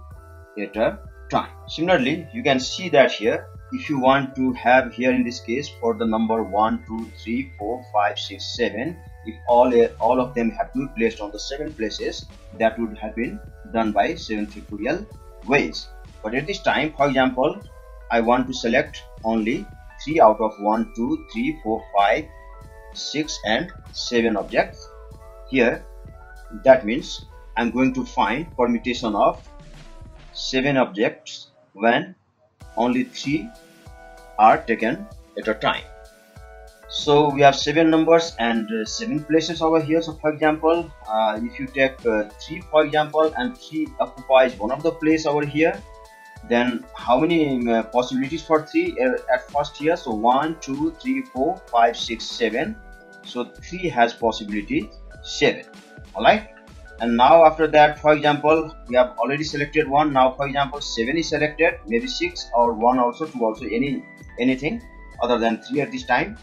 at a time. Similarly, you can see that here, if you want to have here in this case for the number 1, 2, 3, 4, 5, 6, 7, if all of them have to be placed on the 7 places, that would have been done by 7 factorial ways. But at this time, for example, I want to select only 3 out of 1, 2, 3, 4, 5, 6 and 7 objects here. That means I'm going to find permutation of 7 objects when only 3 are taken at a time. So we have 7 numbers and 7 places over here. So for example, if you take 3 for example, and 3 occupies one of the place over here, then how many possibilities for 3 at first here? So 1, 2, 3, 4, 5, 6, 7. So 3 has possibility 7. Alright. And now after that, for example, we have already selected 1. Now for example 7 is selected, maybe 6 or 1 also, 2 also, anything other than 3 at this time.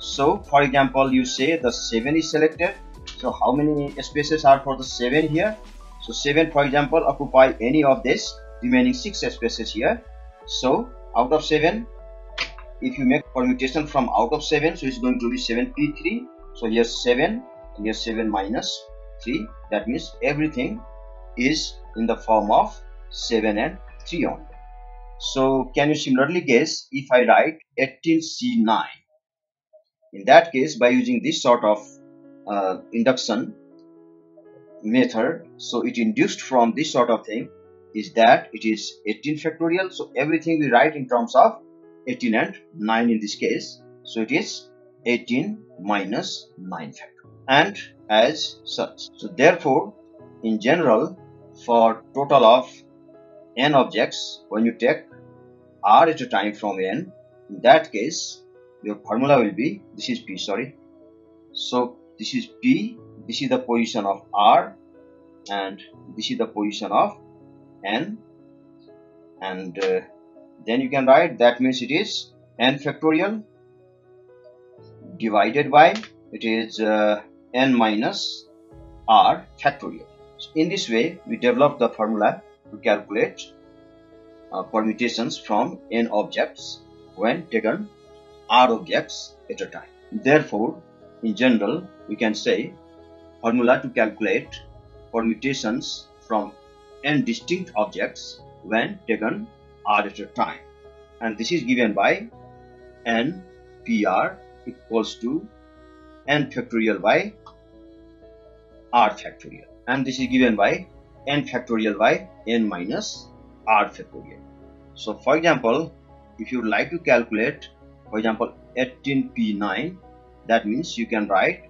So for example, you say the 7 is selected. So how many spaces are for the 7 here? So 7, for example, occupy any of this remaining 6 spaces here. So out of 7, if you make permutation from out of 7, so it's going to be 7p3. So here 7 and here 7 minus 3. That means everything is in the form of 7 and 3 only. So can you similarly guess if I write 18c9? In that case, by using this sort of induction method, so it induced from this sort of thing is that it is 18 factorial. So everything we write in terms of 18 and 9 in this case. So it is 18 minus 9 factorial and as such. So therefore, in general, for total of n objects, when you take r at a time from n, in that case your formula will be, this is p, sorry. So this is p, this is the position of r, and this is the position of n, and then you can write, that means it is n factorial divided by, it is n minus r factorial. So in this way we develop the formula to calculate permutations from n objects when taken r objects at a time. Therefore, in general, we can say formula to calculate permutations from n distinct objects when taken r at a time, and this is given by n pr equals to n factorial by r factorial, and this is given by n factorial by n minus r factorial. So for example, if you would like to calculate, for example, 18p9, that means you can write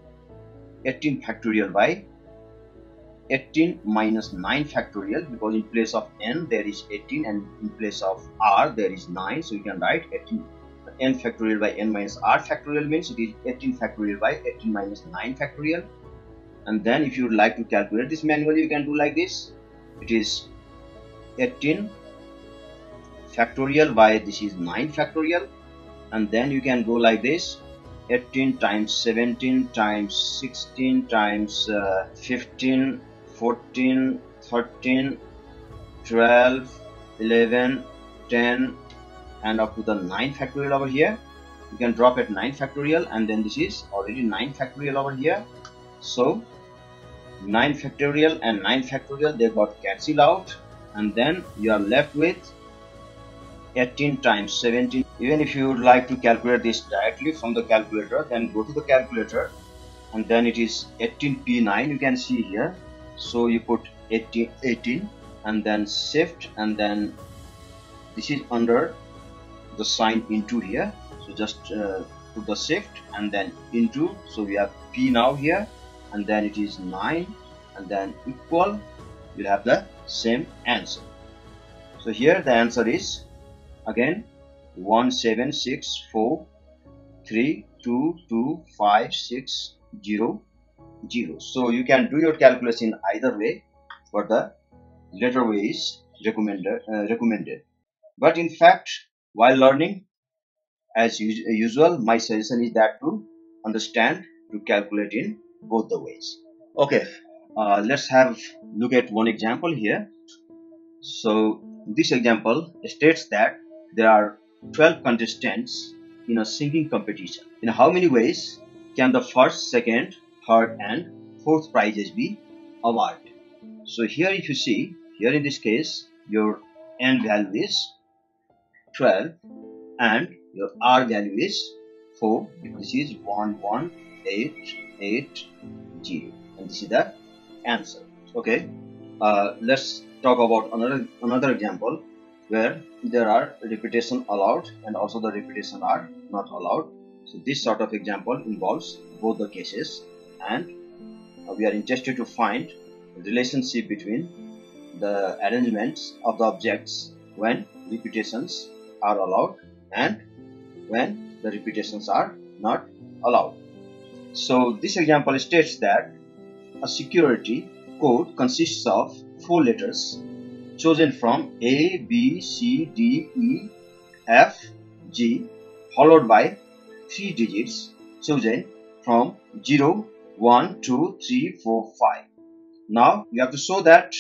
18 factorial by 18 minus 9 factorial, because in place of n there is 18 and in place of r there is 9, so you can write 18 n factorial by n minus r factorial, means it is 18 factorial by 18 minus 9 factorial. And then if you would like to calculate this manually, you can do like this. It is 18 factorial by, this is 9 factorial, and then you can go like this, 18 times 17 times 16 times 15 14 13 12 11 10 and up to the 9 factorial over here. You can drop at 9 factorial, and then this is already 9 factorial over here. So 9 factorial and 9 factorial, they got cancelled out, and then you are left with 18 times 17. Even if you would like to calculate this directly from the calculator, then go to the calculator, and then it is 18p9, you can see here. So you put 18 and then shift, and then this is under the sign into here, so just put the shift and then into, so we have p now here, and then it is 9 and then equal, you'll have the same answer. So here the answer is again 17643225600. So you can do your calculation either way, but the latter way is recommended. But in fact, while learning, as usual, my suggestion is that to understand, to calculate in both the ways. Okay, let's have look at one example here. So this example states that there are 12 contestants in a singing competition. In how many ways can the first, second, third and fourth prizes be awarded? So here if you see, here in this case your n value is 12 and your r value is 4. This is 11880, and this is the answer. Okay, let's talk about another example where there are repetition allowed and also the repetition are not allowed. So this sort of example involves both the cases, and we are interested to find the relationship between the arrangements of the objects when repetitions are allowed and when the repetitions are not allowed. So this example states that a security code consists of 4 letters chosen from A, B, C, D, E, F, G, followed by 3 digits chosen from 0, 1, 2, 3, 4, 5. Now you have to show that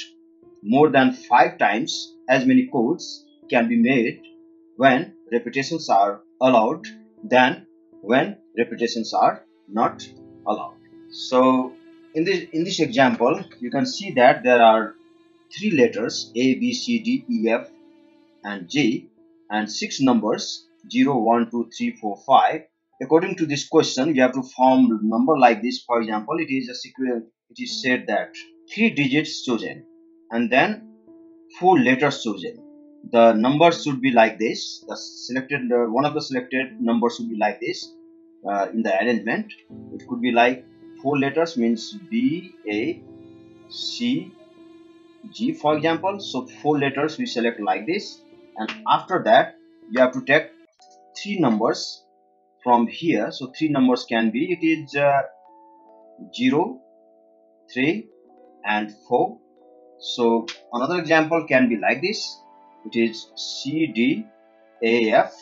more than 5 times as many codes can be made when repetitions are allowed than when repetitions are not allowed. So in this example, you can see that there are 3 letters A, B, C, D, E, F and G and 6 numbers 0, 1, 2, 3, 4, 5. According to this question, you have to form a number like this. For example, it is a sequence. It is said that 3 digits chosen and then 4 letters chosen. The numbers should be like this. The selected one of the selected numbers should be like this in the arrangement. It could be like 4 letters means B, A, C, G, for example. So 4 letters we select like this, and after that you have to take 3 numbers from here. So 3 numbers can be, it is 0, 3 and 4. So another example can be like this. It is C, D, A, F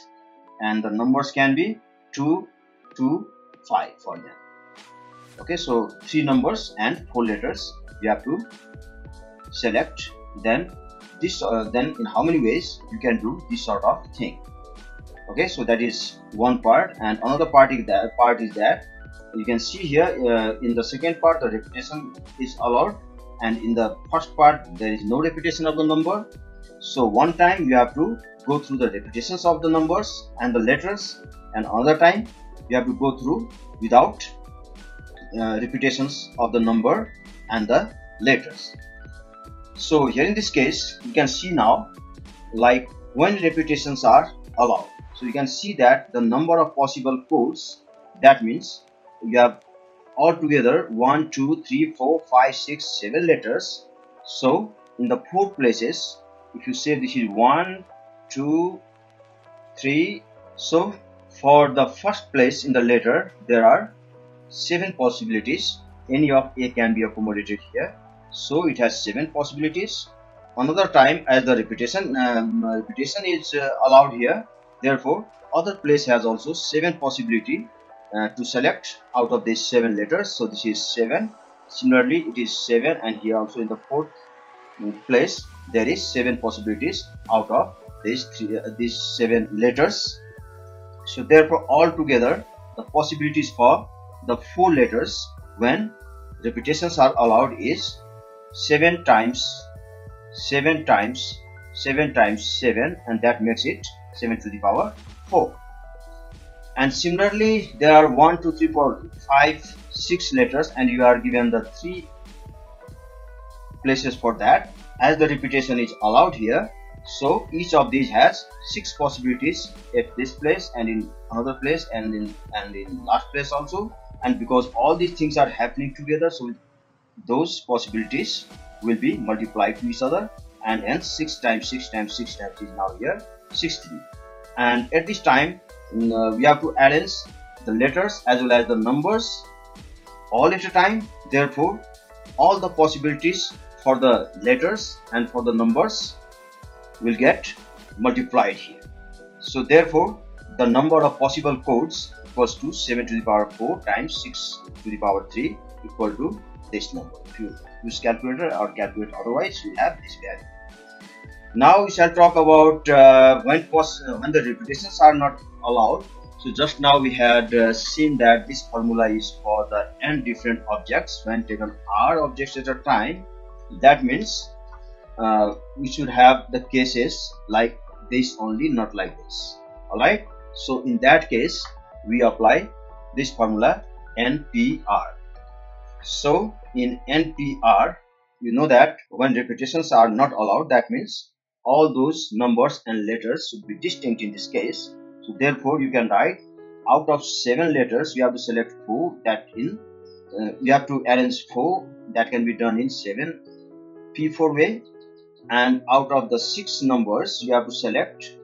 and the numbers can be 2, 2, 5 for example. Okay, so 3 numbers and 4 letters you have to select. Then this then in how many ways you can do this sort of thing. Okay, so that is one part, and another part is that you can see here in the second part the repetition is allowed, and in the first part there is no repetition of the number. So one time you have to go through the repetitions of the numbers and the letters, and another time you have to go through without repetitions of the number and the letters. So here in this case you can see now, like when repetitions are allowed, so you can see that the number of possible codes, that means you have altogether 1, 2, 3, 4, 5, 6, 7 letters. So in the 4 places, if you say this is 1, 2, 3, so for the first place in the letter there are 7 possibilities. Any of A can be accommodated here, so it has 7 possibilities. Another time, as the repetition is allowed here, therefore other place has also 7 possibility to select out of these 7 letters. So this is 7. Similarly, it is 7, and here also in the 4th place there is 7 possibilities out of these 7 letters. So therefore altogether the possibilities for the 4 letters when repetitions are allowed is 7 times 7 times 7 times 7, and that makes it 7 to the power 4. And similarly there are 1, 2, 3, 4, 5, 6 letters, and you are given the 3 places for that. As the repetition is allowed here, so each of these has 6 possibilities at this place and in another place and in last place also. And because all these things are happening together, so those possibilities will be multiplied to each other, and hence 6 times 6 times 6 times is now here 60. And at this time we have to arrange the letters as well as the numbers all at a time. Therefore all the possibilities for the letters and for the numbers will get multiplied here. So therefore the number of possible codes equals to 7 to the power 4 times 6 to the power 3 equal to this number. If you use calculator or calculate otherwise, you have this value. Now we shall talk about when the repetitions are not allowed. So just now we had seen that this formula is for the n different objects when taken r objects at a time. That means we should have the cases like this only, not like this. Alright, so in that case we apply this formula NPR. So in NPR, you know that when repetitions are not allowed, that means all those numbers and letters should be distinct in this case. So therefore you can write out of 7 letters you have to select 4, that in you have to arrange 4, that can be done in 7 P4 way, and out of the 6 numbers you have to select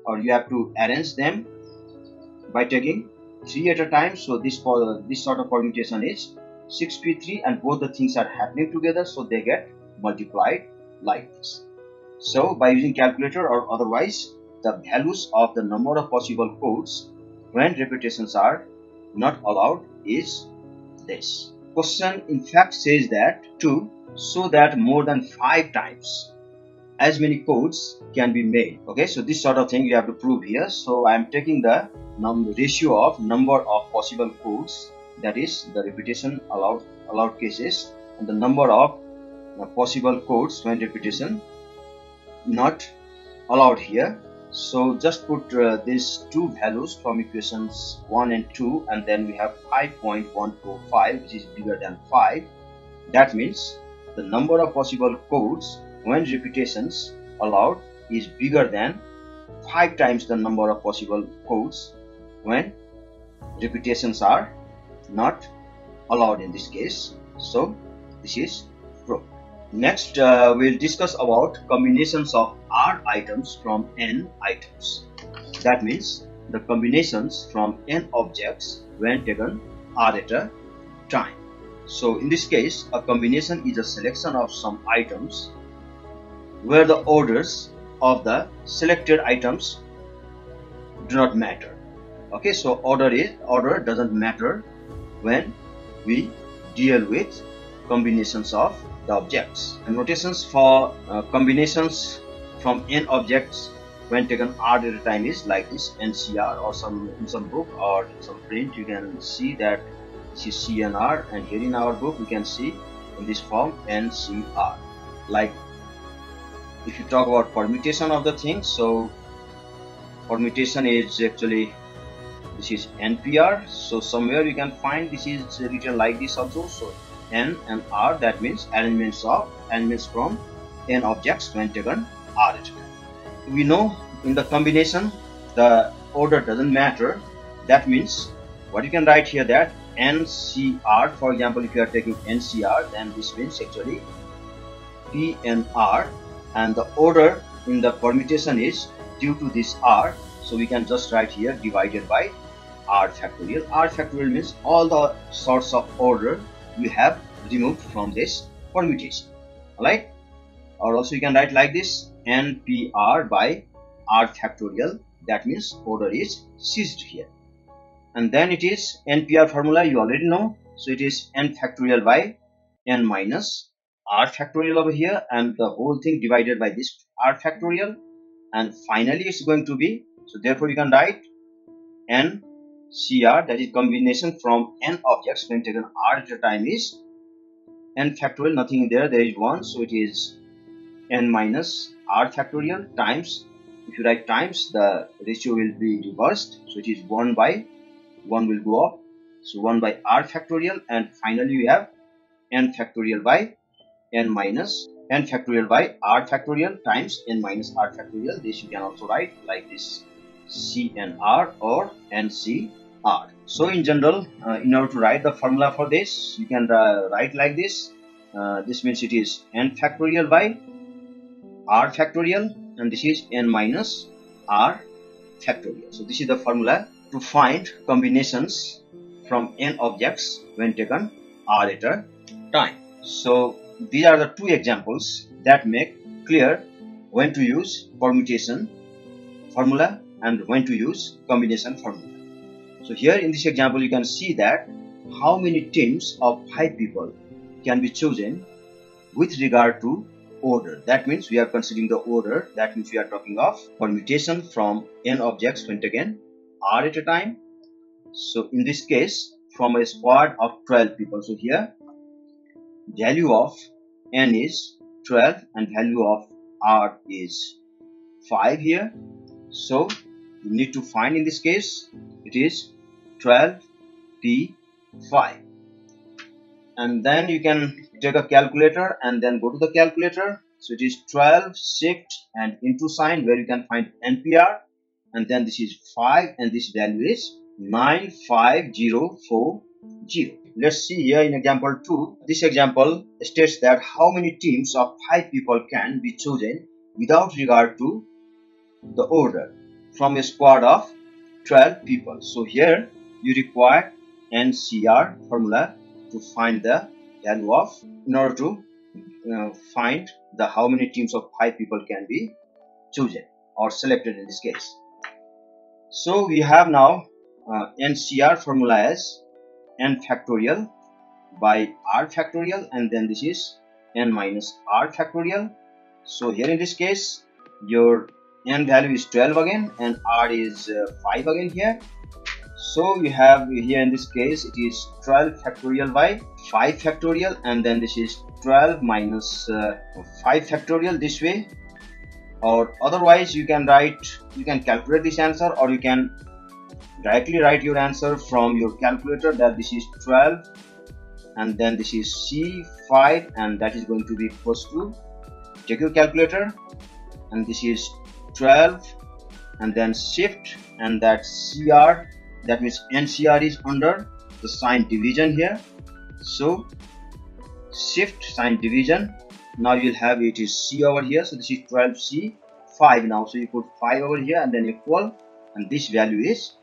or you have to arrange them by taking 3 at a time. So this sort of permutation is 6P3, and both the things are happening together, so they get multiplied like this. So by using calculator or otherwise, the values of the number of possible codes when repetitions are not allowed is this. Question in fact says that to so that more than 5 times as many codes can be made. Okay, so this sort of thing you have to prove here. So I am taking the ratio of number of possible codes, that is the repetition allowed cases, and the number of possible codes when repetition not allowed here. So just put these two values from equations 1 and 2, and then we have 5.145, which is bigger than 5. That means the number of possible codes when repetitions allowed is bigger than 5 times the number of possible codes when repetitions are not allowed in this case. So this is true. Next we'll discuss about combinations of R items from N items. That means the combinations from N objects when taken R at a time. So in this case, a combination is a selection of some items where the orders of the selected items do not matter. Okay, so order doesn't matter when we deal with combinations of the objects. And notations for combinations from N objects when taken R at a time is like this: NCR, or in some book or in some print you can see that this is CNR, and here in our book we can see in this form NCR. Like if you talk about permutation of the thing, so permutation is actually this is NPR. So somewhere you can find this is written like this also. So N and R, that means arrangements from N objects when taken R at a time. We know in the combination the order doesn't matter. That means what you can write here that NCR, for example, if you are taking NCR, then this means actually PNR, and the order in the permutation is due to this R. So we can just write here divided by R factorial. R factorial means all the sorts of order you have removed from this permutation. Alright, or also you can write like this NPR by R factorial. That means order is ceased here. And then it is NPR formula you already know. So it is N factorial by N minus R factorial over here, and the whole thing divided by this R factorial, and finally it's going to be, so therefore you can write NCR, that is combination from N objects when taken R at a time, is N factorial, nothing there is 1, so it is N minus R factorial times, if you write times the ratio will be reversed, so it is 1 by 1 will go up, so 1 by R factorial, and finally we have N factorial by N minus N factorial by R factorial times N minus R factorial. This you can also write like this CNR or NCR. So in general, in order to write the formula for this, you can write like this. This means it is N factorial by R factorial, and this is N minus R factorial. So this is the formula to find combinations from N objects when taken R at a time. So these are the two examples that make clear when to use permutation formula and when to use combination formula. So here in this example you can see that how many teams of 5 people can be chosen with regard to order. That means we are considering the order. That means we are talking of permutation from N objects when taken R at a time. So in this case from a squad of 12 people. So here value of N is 12 and value of R is 5 here. So you need to find, in this case it is 12 P5, and then you can take a calculator and then go to the calculator. So it is 12 shift and into sign where you can find NPR, and then this is 5 and this value is 95040. Let's see here in example 2. This example states that how many teams of 5 people can be chosen without regard to the order from a squad of 12 people. So here you require NCR formula to find the value of, in order to find the how many teams of 5 people can be chosen or selected in this case. So we have now NCR formula as n factorial by r factorial, and then this is n minus r factorial. So here in this case your n value is 12 again and r is 5 again here. So you have here in this case it is 12 factorial by 5 factorial, and then this is 12 minus 5 factorial this way. Or otherwise you can calculate this answer, or you can directly write your answer from your calculator, that this is 12 and then this is C5, and that is going to be equals to, take your calculator, and this is 12 and then shift, and that CR, that means NCR is under the sign division here. So shift sign division, now you'll have it is C over here, so this is 12C 5 now, so you put 5 over here and then equal, and this value is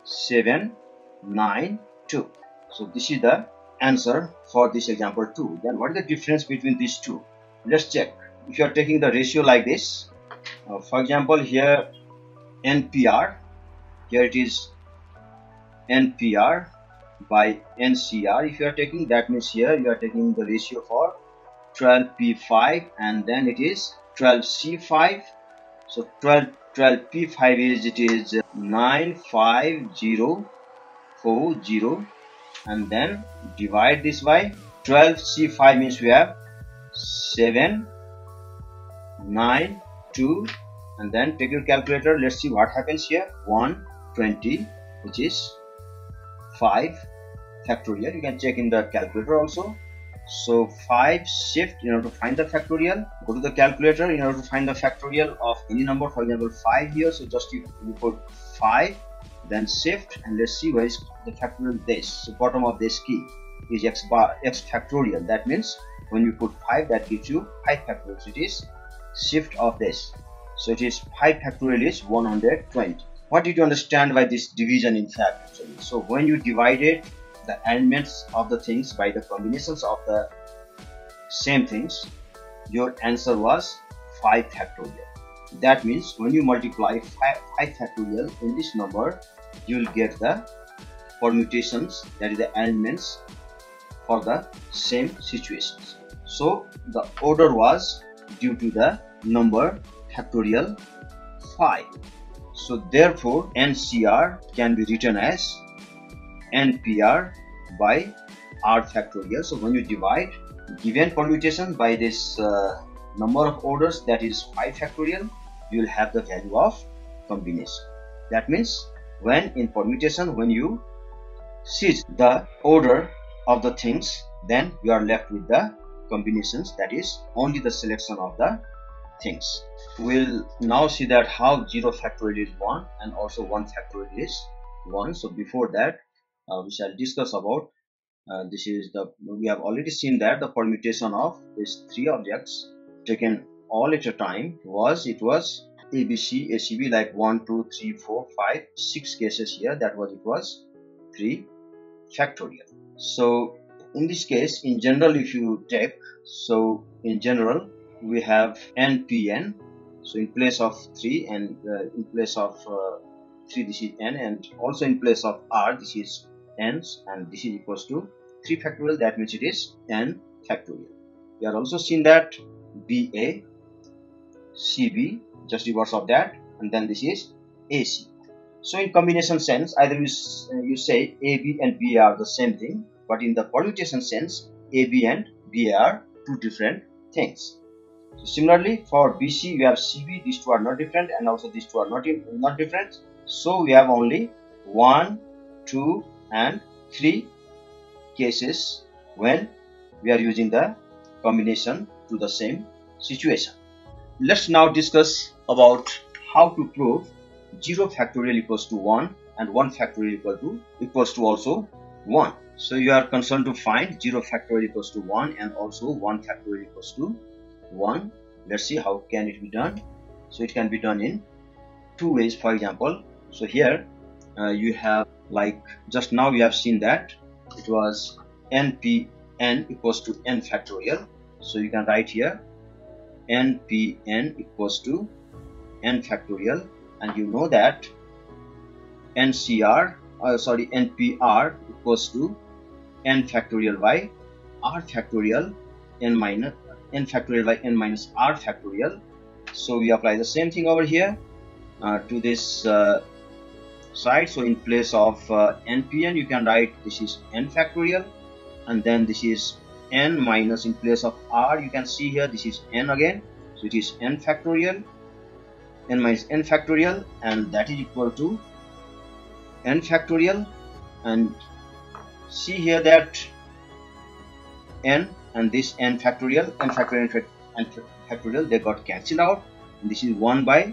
792. So this is the answer for this example 2. Then what is the difference between these two? Let's check. If you are taking the ratio like this, for example here NPR, here it is NPR by NCR. If you are taking, that means here you are taking the ratio for 12P5 and then it is 12C5. So 12P5 is, it is 95040, and then divide this by 12C5 means we have 792, and then take your calculator. Let's see what happens here. 120, which is 5 factorial. You can check in the calculator also. So 5 shift in order to find the factorial. Go to the calculator in order to find the factorial of any number, for example 5 here. So just you put 5, then shift, and let's see where is the factorial this. So bottom of this key is x factorial. That means when you put 5, that gives you 5 factorial. So it is shift of this. So it is 5 factorial is 120. What did you understand by this division in fact actually? So when you divided the elements of the things by the combinations of the same things, your answer was 5 factorial. That means when you multiply 5 factorial in this number, you will get the permutations, that is the elements for the same situations. So the order was due to the number factorial 5. So therefore NCR can be written as NPR by R factorial. So when you divide given permutation by this number of orders, that is 5 factorial, you will have the value of combination. That means when in permutation, when you see the order of the things, then you are left with the combinations, that is only the selection of the things. We'll now see that how 0 factorial is 1 and also 1 factorial is 1. So before that we shall discuss about this is the, we have already seen that the permutation of these 3 objects taken all at a time was, it was ABC, ACB, like 1, 2, 3, 4, 5, 6 cases here. That was, it was 3 factorial. So in this case, in general, if you take, so in general we have NPN. So in place of 3 and in place of 3 this is n, and also in place of r this is n's, and this is equals to 3 factorial. That means it is n factorial. We have also seen that BA, CB, just reverse of that, and then this is AC. So in combination sense, either you say AB and BA are the same thing, but in the permutation sense, AB and BA are 2 different things. So similarly for BC we have CB, these 2 are not different, and also these 2 are not different. So we have only 1, 2 and 3 cases when we are using the combination to the same situation. Let's now discuss about how to prove 0 factorial equals to 1 and 1 factorial equals to also 1. So you are concerned to find 0 factorial equals to 1 and also 1 factorial equals to 1. Let's see how can it be done. So it can be done in 2 ways. For example, so here you have, like just now we have seen that it was NPN equals to n factorial. So you can write here NPN equals to n factorial, and you know that NCR npr equals to n factorial by r factorial n factorial by n minus r factorial. So we apply the same thing over here to this side. So in place of npn, you can write this is n factorial, and then this is n minus, in place of r you can see here this is n again, so it is n factorial, n minus n factorial, and that is equal to n factorial. And see here that n and this n factorial, n factorial, they got cancelled out, and this is 1 by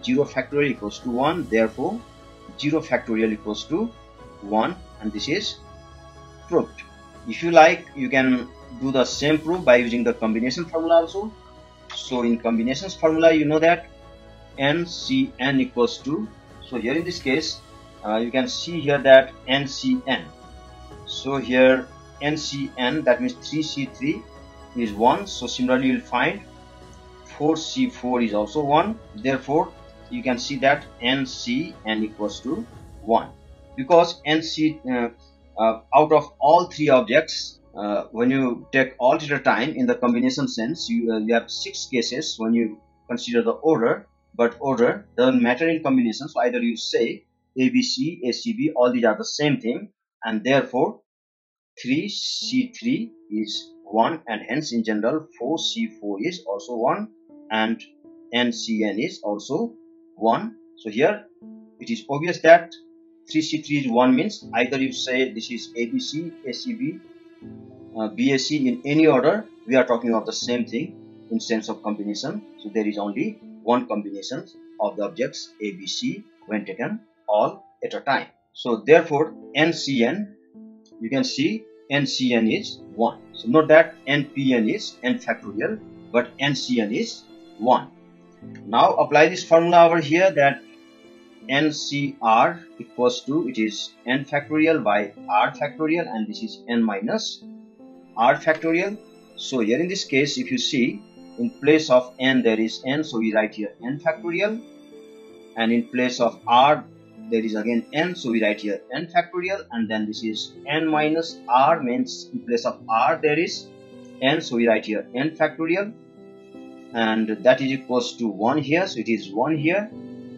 0 factorial equals to 1. Therefore 0 factorial equals to 1, and this is proved. If you like, you can do the same proof by using the combination formula also. So in combinations formula, you know that NCN equals to, so here in this case you can see here that NCN, so here NCN, that means 3C3 is 1. So similarly you will find 4C4 is also 1. Therefore you can see that NCN equals to 1, because NC out of all three objects, when you take all at a time in the combination sense, you have 6 cases when you consider the order, but order doesn't matter in combination. So either you say ABC, ACB, all these are the same thing, and therefore 3C3 is 1, and hence in general 4C4 is also 1, and NCN is also 1. So here it is obvious that 3C3 is 1 means either you say this is ABC, ACB, BAC in any order, we are talking of the same thing in sense of combination. So there is only one combination of the objects ABC when taken all at a time. So therefore NCN, you can see NCN is 1. So note that NPN is n factorial, but NCN is 1. Now apply this formula over here, that NCR equals to, it is n factorial by r factorial, and this is n minus r factorial. So here in this case, if you see, in place of n there is n, so we write here n factorial, and in place of r there is again n, so we write here n factorial, and then this is n minus r, means in place of r there is n, so we write here n factorial, and that is equals to 1 here, so it is 1 here,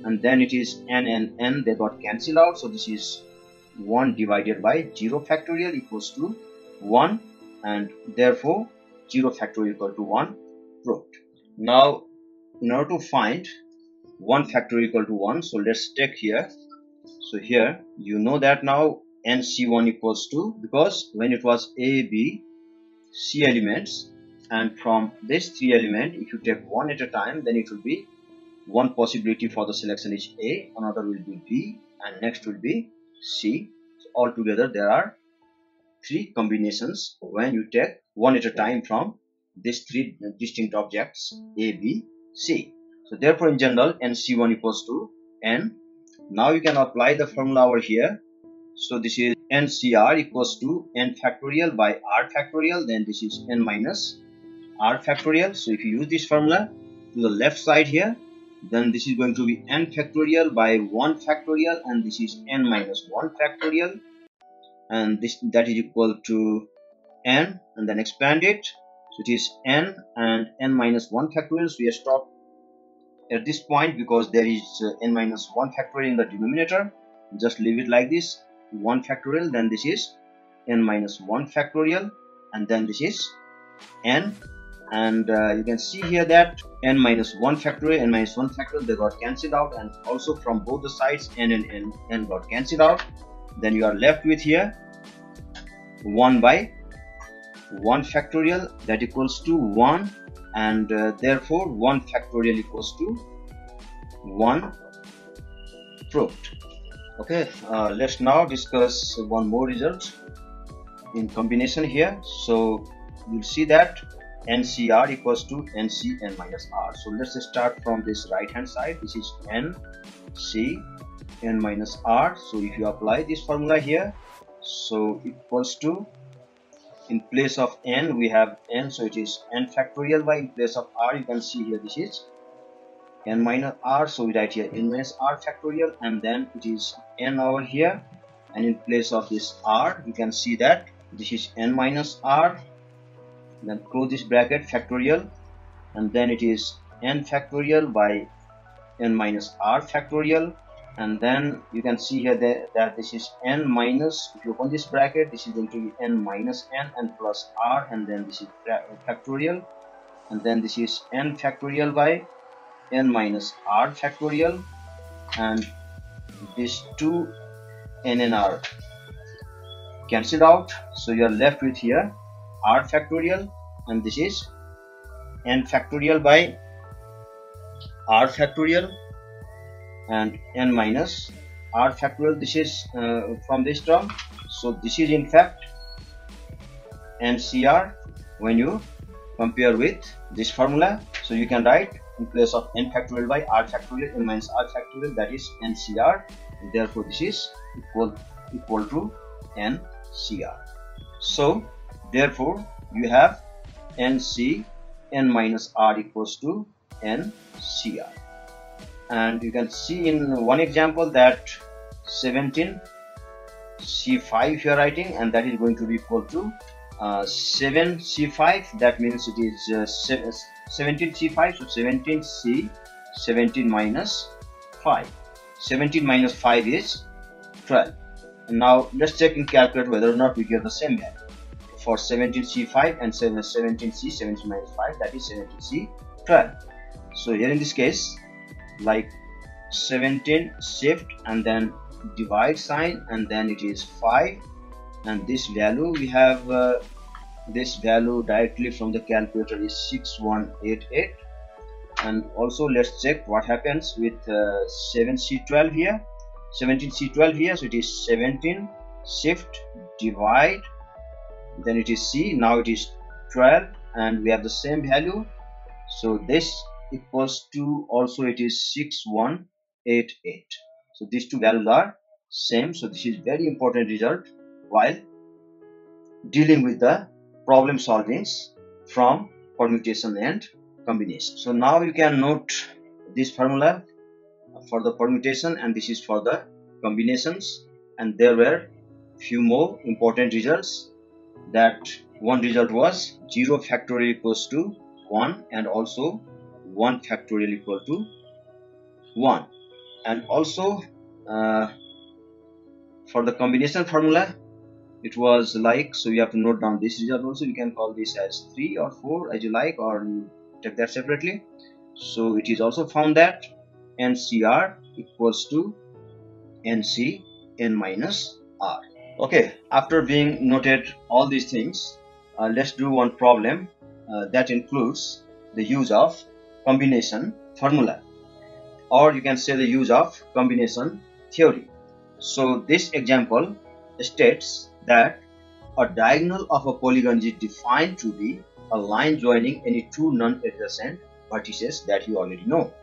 and then it is n and n, they got cancelled out, so this is 1 divided by 0 factorial equals to 1, and therefore 0 factorial equal to 1 proved. Now in order to find 1 factorial equal to 1, so let's take here, so here you know that now NC1 equals to, because when it was A, B, C elements, and from this 3 element if you take 1 at a time, then it will be one possibility for the selection is A, another will be B, and next will be C. So altogether there are 3 combinations when you take 1 at a time from these 3 distinct objects A, B, C. So therefore in general NC1 equals to N. Now you can apply the formula over here. So this is NCR equals to n factorial by r factorial, then this is n minus r factorial. So if you use this formula to the left side here, then this is going to be n factorial by 1 factorial, and this is n minus 1 factorial, and this, that is equal to n, and then expand it, so it is n and n minus 1 factorial. So we have stopped at this point because there is n minus 1 factorial in the denominator. Just leave it like this, 1 factorial, then this is n minus 1 factorial, and then this is n, and you can see here that n minus 1 factorial, n minus 1 factorial, they got cancelled out, and also from both the sides n and n got cancelled out. Then you are left with here 1 by 1 factorial, that equals to 1, and therefore 1 factorial equals to 1 proved. Okay, let's now discuss one more result in combination here. So you'll see that NCR equals to NCN minus R. So let's start from this right hand side. This is NCN minus R. So if you apply this formula here, so equals to, in place of n we have n, so it is n factorial by, in place of r you can see here this is n minus r, so we write here n minus r factorial, and then it is n over here, and in place of this r, you can see that this is n minus r, then close this bracket, factorial, and then it is n factorial by n minus r factorial, and then you can see here that this is n minus, if you open this bracket, this is going to be n minus n and plus r, and then this is factorial, and then this is n factorial by n minus r factorial, and these two n and r cancelled out, so you are left with here r factorial, and this is n factorial by r factorial and n minus r factorial. This is from this term, so this is in fact NCR when you compare with this formula. So you can write in place of n factorial by r factorial, n minus r factorial, that is NCR. Therefore this is equal to NCR. So therefore you have NC n minus r equals to NCR. And you can see in one example that 17 C5 you are writing, and that is going to be equal to 7 C5. That means it is 17 C5, so 17 C 17 minus 5. 17 minus 5 is 12. And now let's check in calculator whether or not we get the same value for 17 C5 and 17 C 17 minus 5, that is 17 C 12. So here in this case, like 17 shift and then divide sign, and then it is 5, and this value we have this value directly from the calculator is 6188. And also let's check what happens with 7C12 here, 17C12 here. So it is 17 shift divide, then it is C, now it is 12, and we have the same value, so this equals to also it is 6188. So these two values are same. So this is very important result while dealing with the problem solvings from permutation and combination. So now you can note this formula for the permutation, and this is for the combinations, and there were few more important results. That one result was 0 factorial equals to 1, and also 1 factorial equal to 1. And also for the combination formula, it was like, so you have to note down this result also. You can call this as 3 or 4 as you like, or you take that separately. So it is also found that NCR equals to NC n minus R. Okay, after being noted all these things, let's do one problem that includes the use of combination formula, or you can say the use of combination theory. So this example states that a diagonal of a polygon is defined to be a line joining any two non-adjacent vertices that you already know.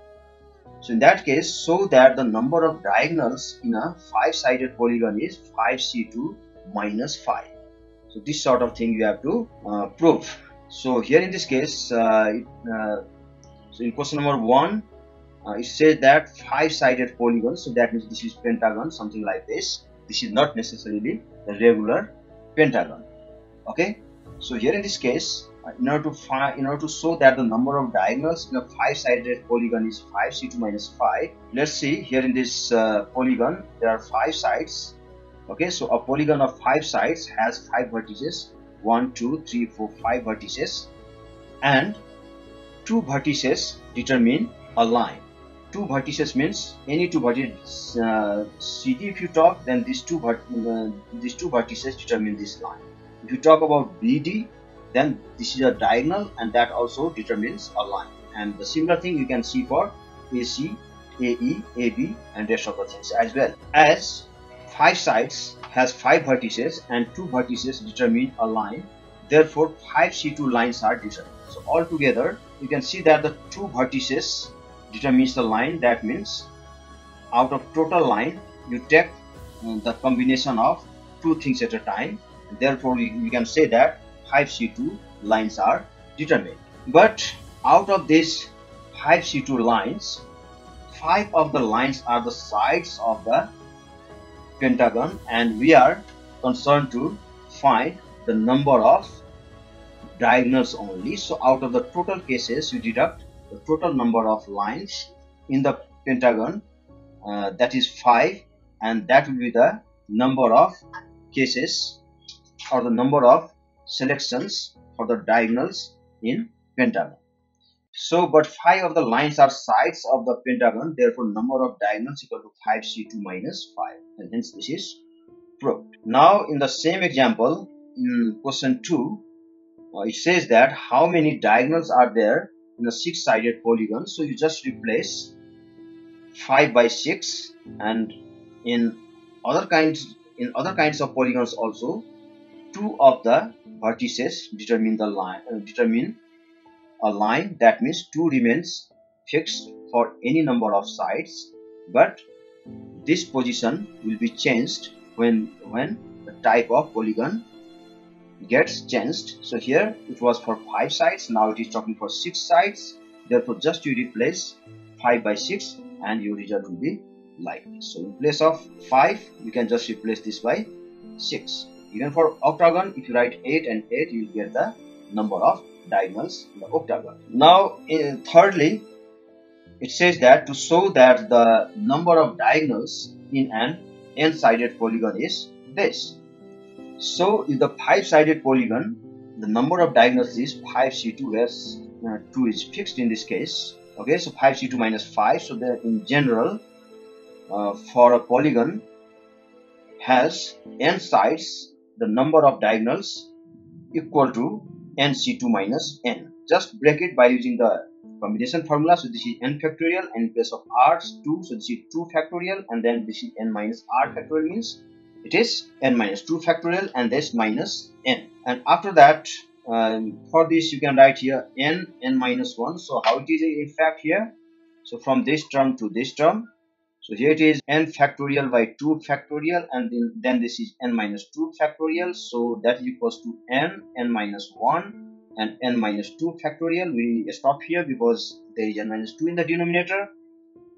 So in that case, so that the number of diagonals in a 5-sided polygon is 5C2 minus 5. So this sort of thing you have to prove. So here in this case, so in question number 1, it says that 5-sided polygon, so that means this is pentagon, something like this. This is not necessarily a regular pentagon. Okay, so here in this case, in order to show that the number of diagonals in a 5-sided polygon is 5C2 minus 5, let's see here in this polygon there are 5 sides. Okay, so a polygon of 5 sides has 5 vertices, 1, 2, 3, 4, 5 vertices, and 2 vertices determine a line. 2 vertices means any 2 vertices. CD if you talk, then these two vertices determine this line. If you talk about BD, then this is a diagonal, and that also determines a line. And the similar thing you can see for AC, AE, AB, and rest of the things as well. As 5 sides has 5 vertices and 2 vertices determine a line, therefore 5 C2 lines are determined. So altogether you can see that the 2 vertices determines the line. That means out of total line you take the combination of 2 things at a time. Therefore you can say that 5 C2 lines are determined. But out of these 5 C2 lines, 5 of the lines are the sides of the pentagon, and we are concerned to find the number of diagonals only. So out of the total cases, you deduct the total number of lines in the pentagon, that is 5, and that will be the number of cases or the number of selections for the diagonals in pentagon. So, but 5 of the lines are sides of the pentagon, therefore number of diagonals equal to 5c2 minus 5, and hence this is proved. Now in the same example, in question 2, it says that how many diagonals are there in a 6-sided polygon. So you just replace 5 by 6, and in other kinds of polygons also, 2 of the vertices determine the line, a line. That means 2 remains fixed for any number of sides, but this position will be changed when the type of polygon gets changed. So here it was for 5 sides, now it is talking for 6 sides, therefore just you replace 5 by 6 and your result will be like this. So in place of 5, you can just replace this by 6. Even for octagon, if you write 8 and 8, you will get the number of diagonals in the octagon. Now thirdly, it says that to show that the number of diagonals in an n-sided polygon is this. So if the 5-sided polygon, the number of diagonals is 5c2, where 2 is fixed in this case. Okay, so 5c2 minus 5. So that in general, for a polygon has n sides, the number of diagonals equal to nc2 minus n. Just break it by using the combination formula. So this is n factorial, and in place of r 2, so this is 2 factorial, and then this is n minus r factorial, means it is n minus 2 factorial, and this minus n. And after that, for this you can write here n minus 1. So how it is in fact here? So from this term to this term, so here it is n factorial by 2 factorial, and then this is n minus 2 factorial. So that is equals to n minus 1 and n minus 2 factorial. We stop here because there is n minus 2 in the denominator,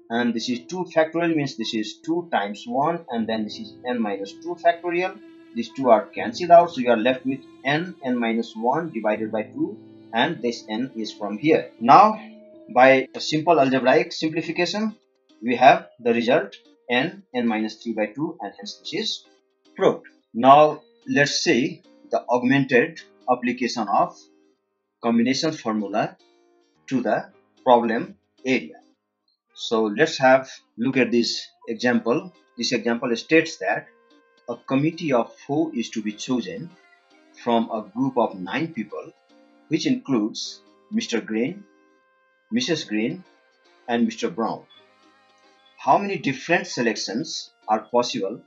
and this is 2 factorial, means this is 2 times 1, and then this is n minus 2 factorial. These two are cancelled out, so you are left with n minus 1 divided by 2, and this n is from here. Now by a simple algebraic simplification, we have the result n minus 3 by 2, and hence this is proved. Now let's see the augmented application of combination formula to the problem area. So let's have look at this example. This example states that a committee of 4 is to be chosen from a group of 9 people, which includes Mr. Green, Mrs. Green, and Mr. Brown. How many different selections are possible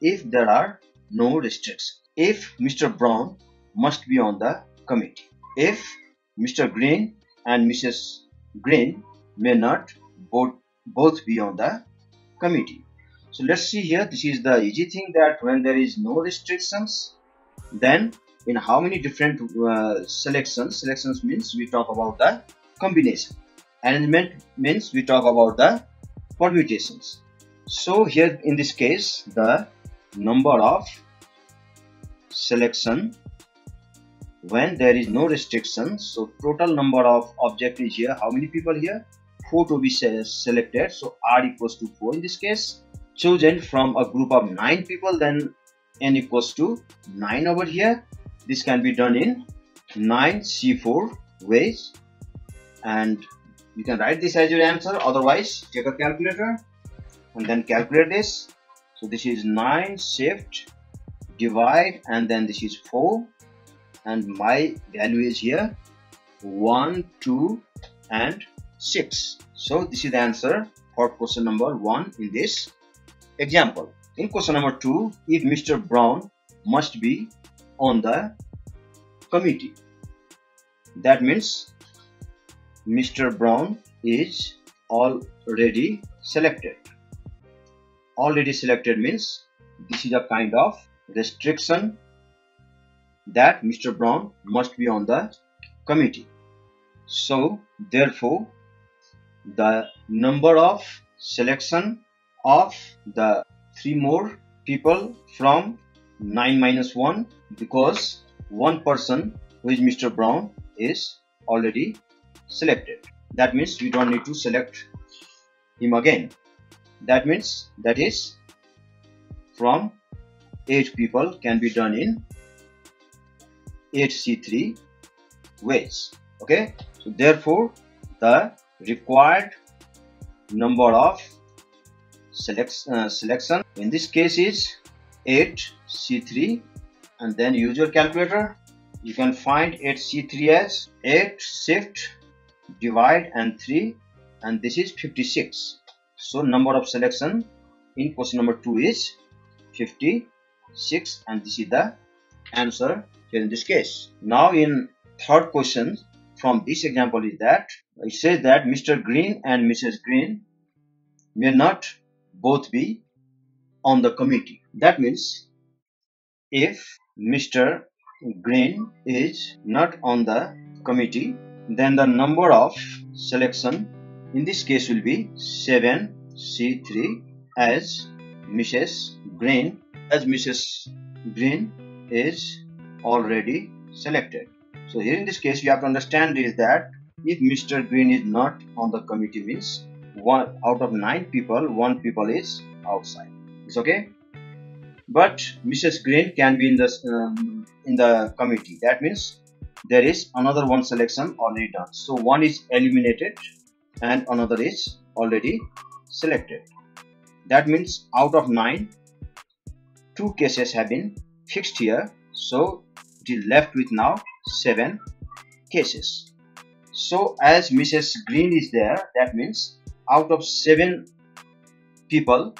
if there are no restrictions? If Mr. Brown must be on the committee, if Mr. Green and Mrs. Green may not both be on the committee. So let's see here, this is the easy thing, that when there is no restrictions, then in how many different selections means we talk about the combination, arrangement means we talk about the permutations. So here in this case, the number of selection when there is no restriction, so total number of object is here. How many people here? 4 to be selected, so r equals to 4 in this case. Chosen from a group of 9 people, then n equals to 9 over here. This can be done in 9c4 ways, and you can write this as your answer. Otherwise, take a calculator and then calculate this. So this is 9 shift divide, and then this is 4, and my value is here 1, 2, and 6. So this is the answer for question number 1 in this example. In question number 2, if Mr. Brown must be on the committee, that means Mr. Brown is already selected. Already selected means this is a kind of restriction that Mr. Brown must be on the committee. So therefore the number of selection of the 3 more people from 9 minus 1 because one person who is Mr. Brown is already selected. That means we don't need to select him again. That means that is from 8 people can be done in 8C3 ways. Okay, so therefore the required number of selection in this case is 8C3, and then use your calculator. You can find 8C3 as 8 shift divide and 3, and this is 56. So number of selection in question number 2 is 56, and this is the answer here in this case. Now in third question from this example is that it says that Mr. Green and Mrs. Green may not both be on the committee. That means if Mr. Green is not on the committee, then the number of selection in this case will be 7C3 as Mrs. Green is already selected. So here in this case you have to understand is that if Mr. Green is not on the committee means 1 out of 9 people, 1 people is outside. It's okay. But Mrs. Green can be in the committee. That means there is another one selection already done. So one is eliminated and another is already selected. That means out of 9, 2 cases have been fixed here. So it is left with now 7 cases. So as Mrs. Green is there, that means out of 7 people,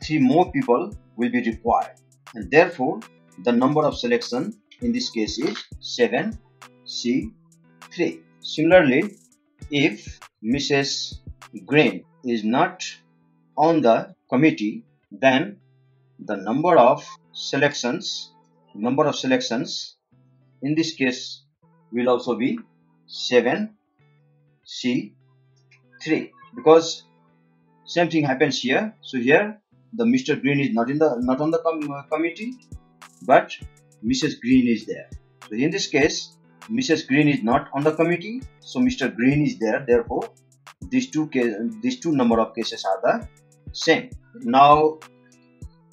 3 more people will be required, and therefore the number of selection in this case is 7C3. Similarly, if Mrs. Green is not on the committee, then the number of selections in this case will also be 7C3, because same thing happens here. So here the Mr. Green is not on the committee, but Mrs. Green is there. So in this case Mrs. Green is not on the committee, so Mr. Green is there. Therefore these two number of cases are the same. Now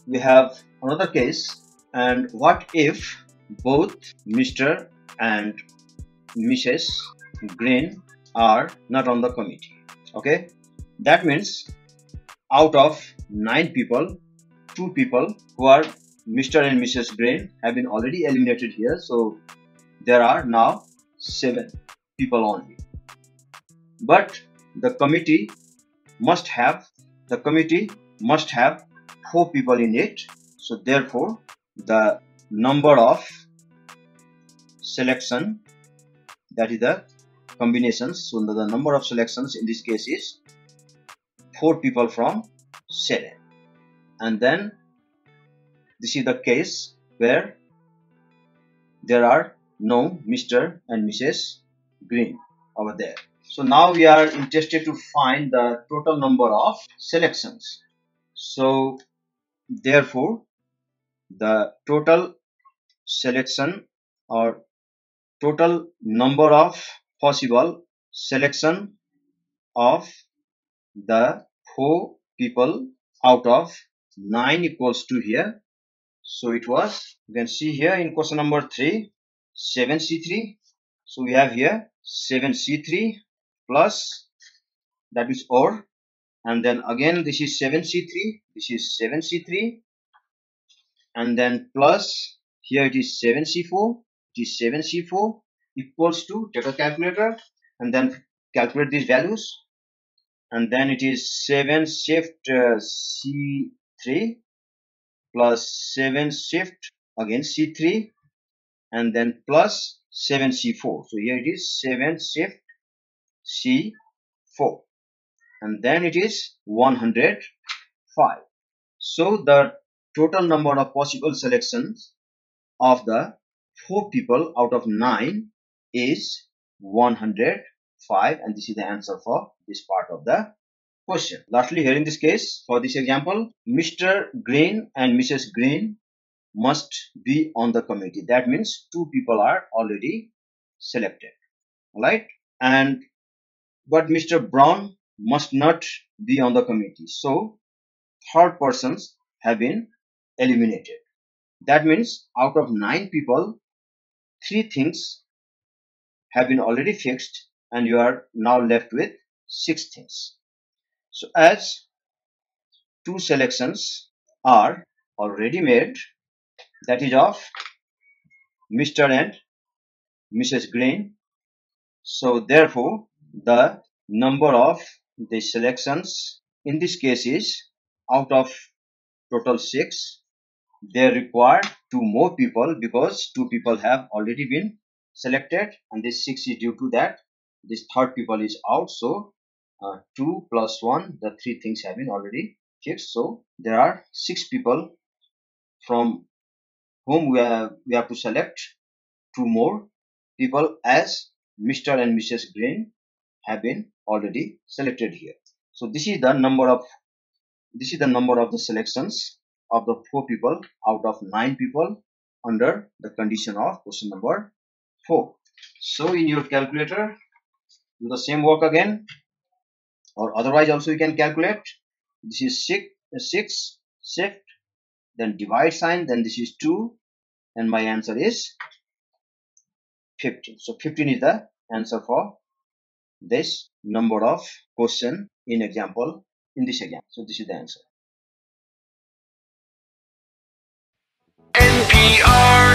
we have another case, and what if both Mr. and Mrs. Green are not on the committee? Okay, that means out of 9 people, 2 people who are Mr. and Mrs. Green have been already eliminated here. So there are now 7 people only. But the committee must have 4 people in it. So therefore the number of selection, that is the combinations, so the number of selections in this case is 4 people from 7. And then this is the case where there are no Mr. and Mrs. Green over there. So now we are interested to find the total number of selections. So therefore the total selection or total number of possible selection of the 4 people out of 9 equals to here. So it was, you can see here in question number 3, 7C3. So we have here 7C3 plus, that is OR, and then again this is 7C3, this is 7C3, and then plus here it is 7C4, it is 7C4 equals to, take a calculator and then calculate these values, and then it is 7 shift C3 plus 7 shift again C3 and then plus 7C4. So here it is 7 shift C4 and then it is 105. So the total number of possible selections of the 4 people out of 9 is 105, and this is the answer for this part of the question. Lastly, here in this case, for this example, Mr. Green and Mrs. Green must be on the committee. That means two people are already selected, right? And but Mr. Brown must not be on the committee. So third persons have been eliminated. That means out of 9 people, 3 things have been already fixed and you are now left with 6 things. So as 2 selections are already made, that is of Mr. and Mrs. Green. So therefore the number of the selections in this case is out of total 6. They require 2 more people because 2 people have already been selected and this 6 is due to that this third people is out. So 2 plus 1, the 3 things have been already fixed. So there are 6 people from whom we have to select 2 more people as Mr. and Mrs. Green have been already selected here. So this is the number of the selections of the 4 people out of 9 people under the condition of question number 4. So in your calculator, do the same work again, or otherwise also you can calculate. This is 6 shift, then divide sign, then this is 2, and my answer is 15. So 15 is the answer for this number of question in example, in this example. So this is the answer. NPR,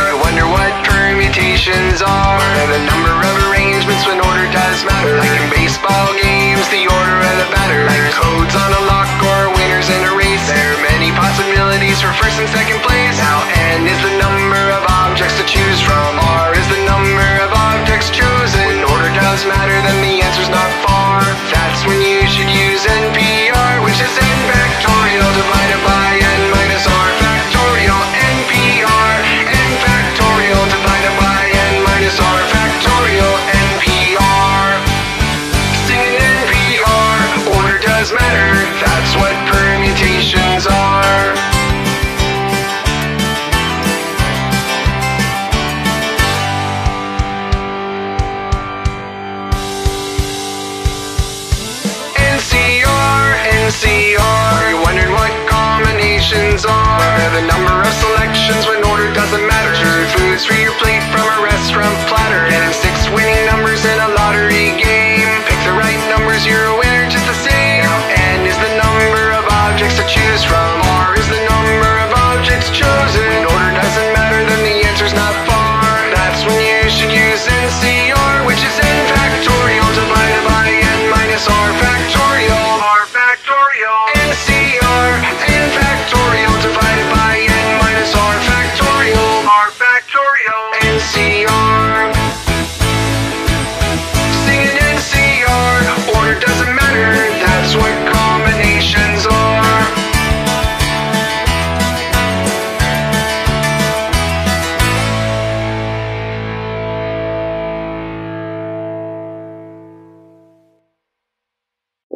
you wonder what permutations are. The number of arrangements when order does matter. Like in baseball games, the order of the batter. Like codes on a lock or winners in a race. There are many possibilities for first and second place. Now N is the number of objects to choose from. R is the number of objects chosen. When order does matter, then the answer's not far. That's when you should use NPR, which is N factorial divided by N minus R factorial. NPR, N factorial divided by N minus R factorial. NPR, sing NPR, order does matter. That's what permutations are. NCR, you wondered what combinations are. The number of selections when order doesn't matter. Choose foods for your plate from a restaurant platter. And 6 winning numbers in a lottery game. Pick the right numbers, you're a winner just the same. Now N is the number of objects to choose from. R is the number of objects chosen. When order doesn't matter, then the answer's not far. That's when you should use NCR, which is N factorial divided by N minus R factorial. NCR, N factorial divided by N minus R factorial. R factorial. NCR. Sing an NCR, order doesn't matter. That's what combinations are.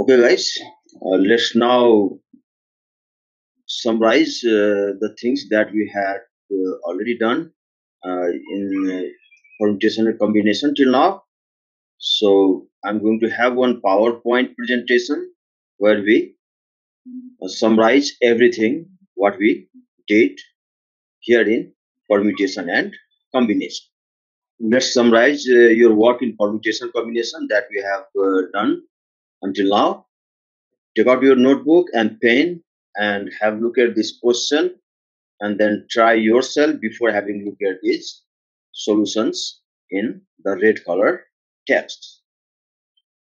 Okay guys, let's now summarize the things that we had already done in permutation and combination till now. So I'm going to have one PowerPoint presentation where we summarize everything what we did here in permutation and combination. Let's summarize your work in permutation combination that we have done until now. Take out your notebook and pen and have a look at this question and then try yourself before having a look at these solutions in the red color text.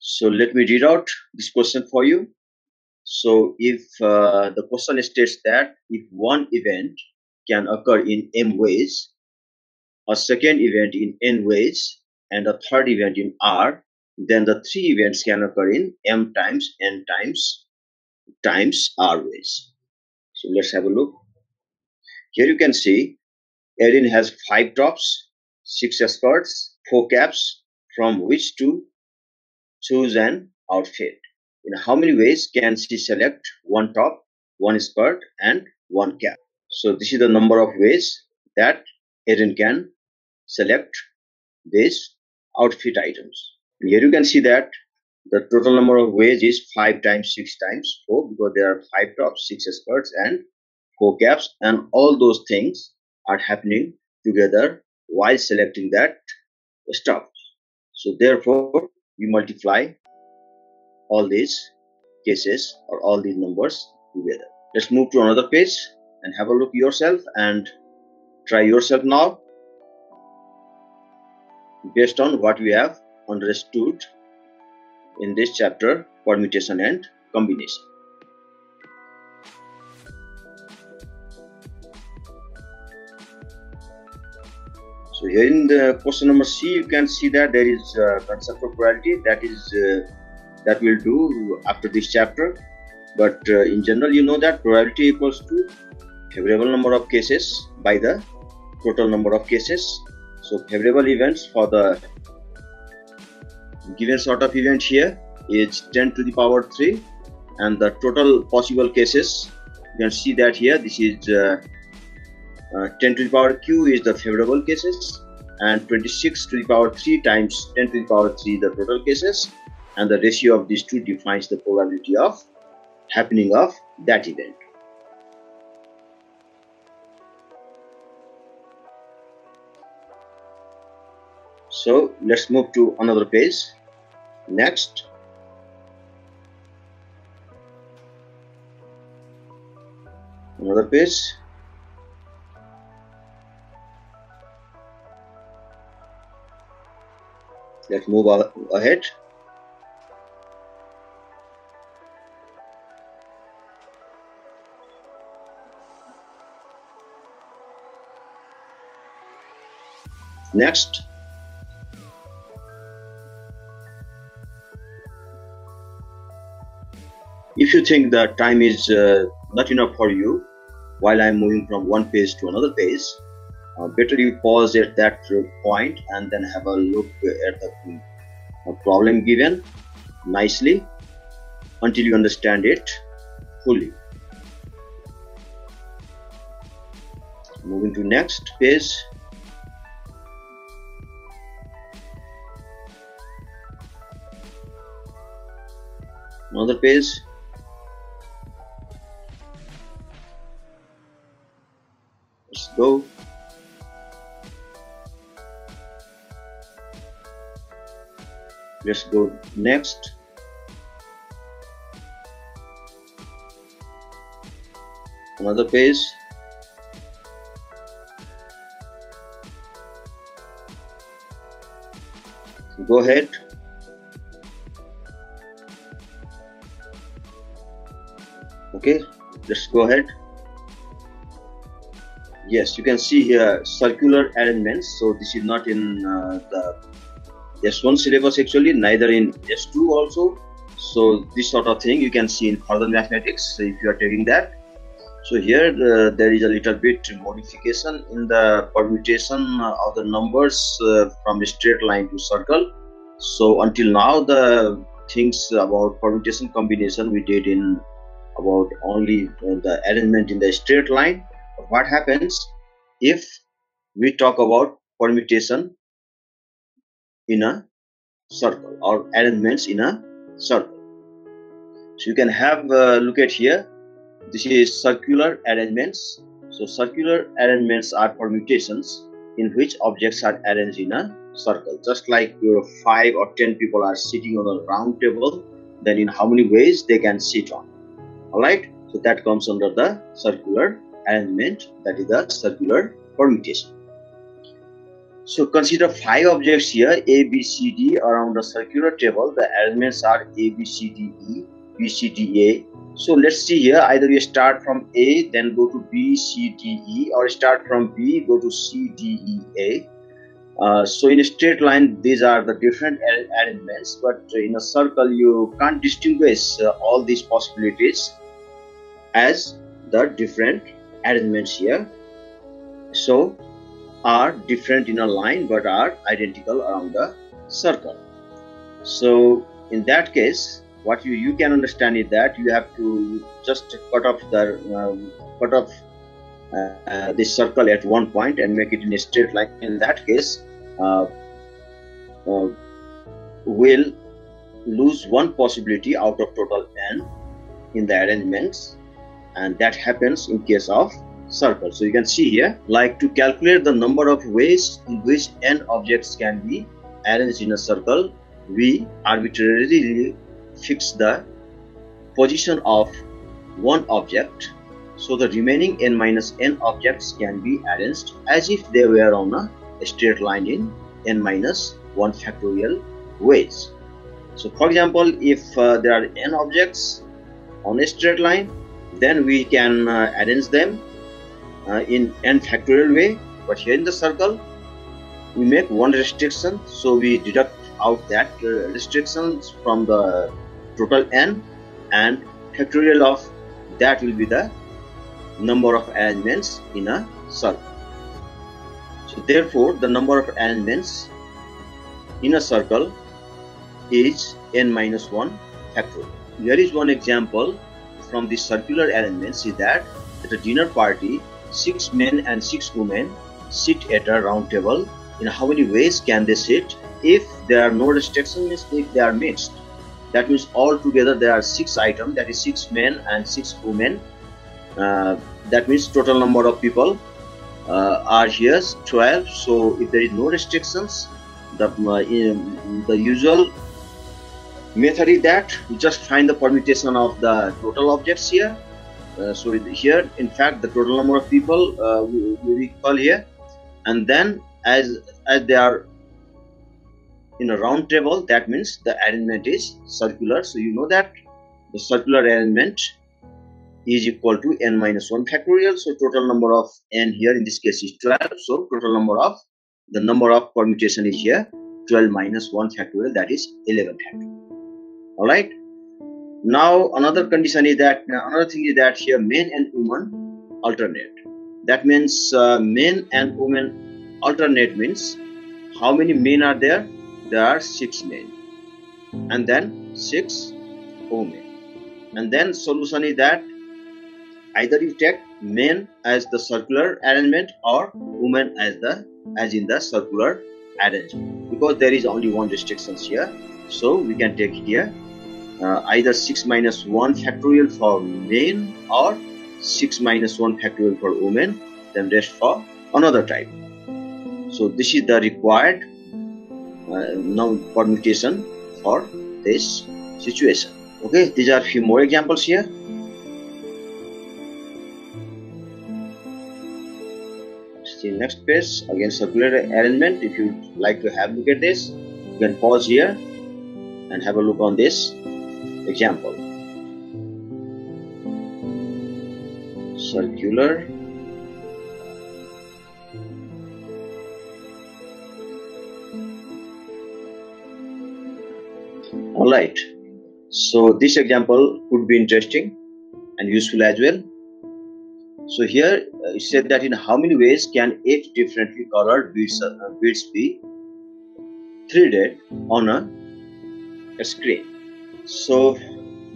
So let me read out this question for you. So if the question states that if one event can occur in M ways, a second event in N ways, and a third event in R, then the 3 events can occur in M times N times R ways. So let's have a look. Here you can see Erin has 5 tops, 6 skirts, 4 caps, from which to choose an outfit. in how many ways can she select one top, one skirt, and one cap? So this is the number of ways that Erin can select these outfit items. And here you can see that the total number of ways is 5 times 6 times 4, because there are 5 tops, 6 skirts, and 4 caps, and all those things are happening together while selecting that stuff. So therefore, we multiply all these cases or all these numbers together. Let's move to another page and have a look yourself and try yourself now based on what we have understood in this chapter, permutation and combination. So here in the question number C, you can see that there is a concept of probability that we'll do after this chapter. But in general, you know that probability equals to favorable number of cases by the total number of cases. So favorable events for the given sort of event here is 10 to the power 3, and the total possible cases, you can see that here this is 10 to the power q is the favorable cases, and 26 to the power 3 times 10 to the power 3 the total cases, and the ratio of these two defines the probability of happening of that event. So let's move to another page. Next, another page. Let's move ahead. Next, if you think that time is not enough for you while I'm moving from one page to another page, better you pause at that point and then have a look at the problem given nicely until you understand it fully. Moving to next page. Another page. Let's go. Let's go next. Another page. Go ahead. Okay, let's go ahead. Yes, you can see here circular arrangements. So this is not in the S1 syllabus actually, neither in S2 also. So this sort of thing you can see in further mathematics if you are taking that. So here there is a little bit modification in the permutation of the numbers from a straight line to circle. So until now the things about permutation combination we did in about only the arrangement in the straight line. But what happens if we talk about permutation in a circle or arrangements in a circle? So you can have a look at here. This is circular arrangements. So circular arrangements are permutations in which objects are arranged in a circle. Just like 5 or 10 people are sitting on a round table, then in how many ways they can sit on. Alright, so that comes under the circular arrangement, that is the circular permutation. So consider 5 objects here, A, B, C, D around a circular table. The arrangements are A, B, C, D, E, B, C, D, A. So let's see here, either you start from A, then go to B, C, D, E, or start from B, go to C, D, E, A. So in a straight line, these are the different arrangements, but in a circle, you can't distinguish all these possibilities as the different arrangements here. So are different in a line but are identical around the circle. So in that case, what you can understand is that you have to just cut off this circle at one point and make it in a straight line. In that case, we'll lose one possibility out of total n in the arrangements, and that happens in case of circle. So you can see here, like to calculate the number of ways in which n objects can be arranged in a circle, we arbitrarily fix the position of one object, so the remaining n minus n objects can be arranged as if they were on a straight line in n minus 1 factorial ways. So for example, if there are n objects on a straight line, then we can arrange them in n factorial way. But here in the circle, we make one restriction, so we deduct out that restrictions from the total n, and factorial of that will be the number of arrangements in a circle. So therefore, the number of arrangements in a circle is n minus 1 factorial. Here is one example from the circular arrangements, is that at a dinner party, 6 men and 6 women sit at a round table. In how many ways can they sit? If there are no restrictions, if they are mixed, that means all together there are 6 items, that is 6 men and 6 women. That means total number of people are here 12. So if there is no restrictions, the usual method is that we just find the permutation of the total objects here. So here, in fact, the total number of people we call here, and then as they are in a round table, that means the arrangement is circular. So you know that the circular arrangement is equal to n minus 1 factorial. So total number of n here in this case is 12. So total number of the number of permutation is here 12 minus 1 factorial, that is 11 factorial. All right. Now another condition is that another thing is that here men and women alternate. That means men and women alternate means how many men are there? There are 6 men and then 6 women. And then solution is that either you take men as the circular arrangement or women as in the circular arrangement, because there is only one restriction here. So we can take it here either 6 minus 1 factorial for men or 6 minus 1 factorial for women, then rest for another type. So this is the required permutation for this situation. Okay, these are a few more examples here. See next page, again circular arrangement. If you like to have a look at this, you can pause here and have a look on this example. Circular Alright, so this example could be interesting and useful as well. So here it said that in how many ways can 8 differently colored beads be threaded on a screen. So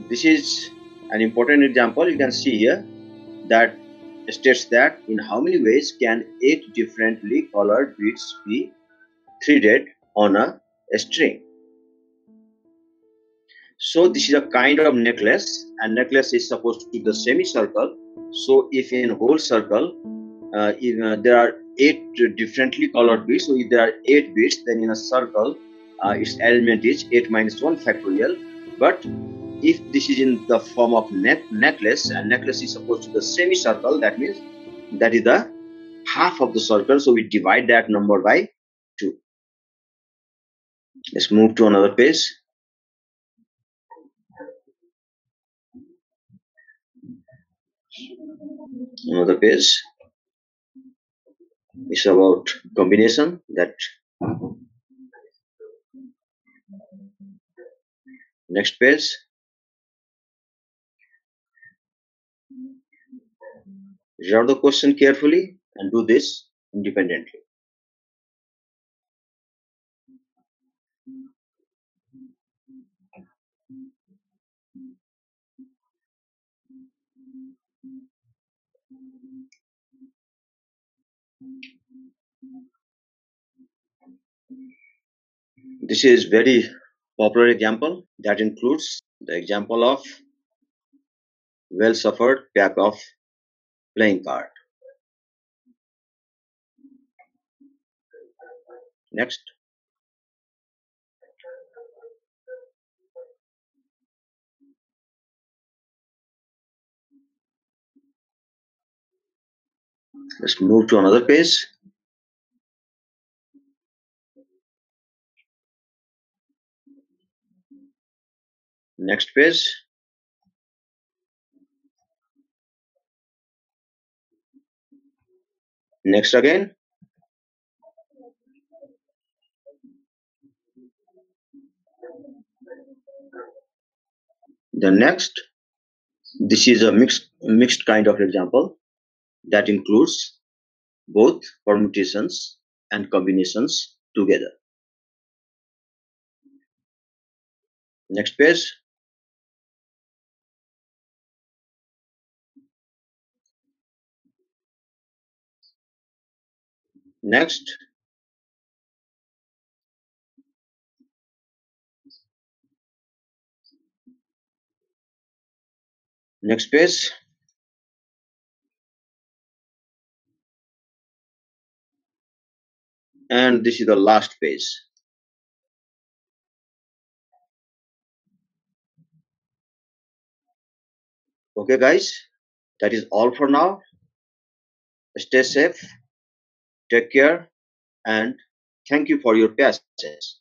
this is an important example. You can see here that states that in how many ways can 8 differently colored beads be threaded on a string. So this is a kind of necklace, and necklace is supposed to be the semicircle. So if in whole circle there are 8 differently colored beads, so if there are 8 beads, then in a circle its arrangement is 8 minus 1 factorial. But if this is in the form of necklace, and necklace is supposed to be the semicircle, that means that is the half of the circle, so we divide that number by 2. Let's move to another page. Another page is about combination. That next page. Read the question carefully and do this independently. This is very popular example that includes the example of well suffered pack of playing card. Next. Let's move to another page. Next page. Next again. The next. This is a mixed kind of example that includes both permutations and combinations together. Next page. Next. Next page. And this is the last page. Okay guys, that is all for now. Stay safe, take care, and thank you for your patience.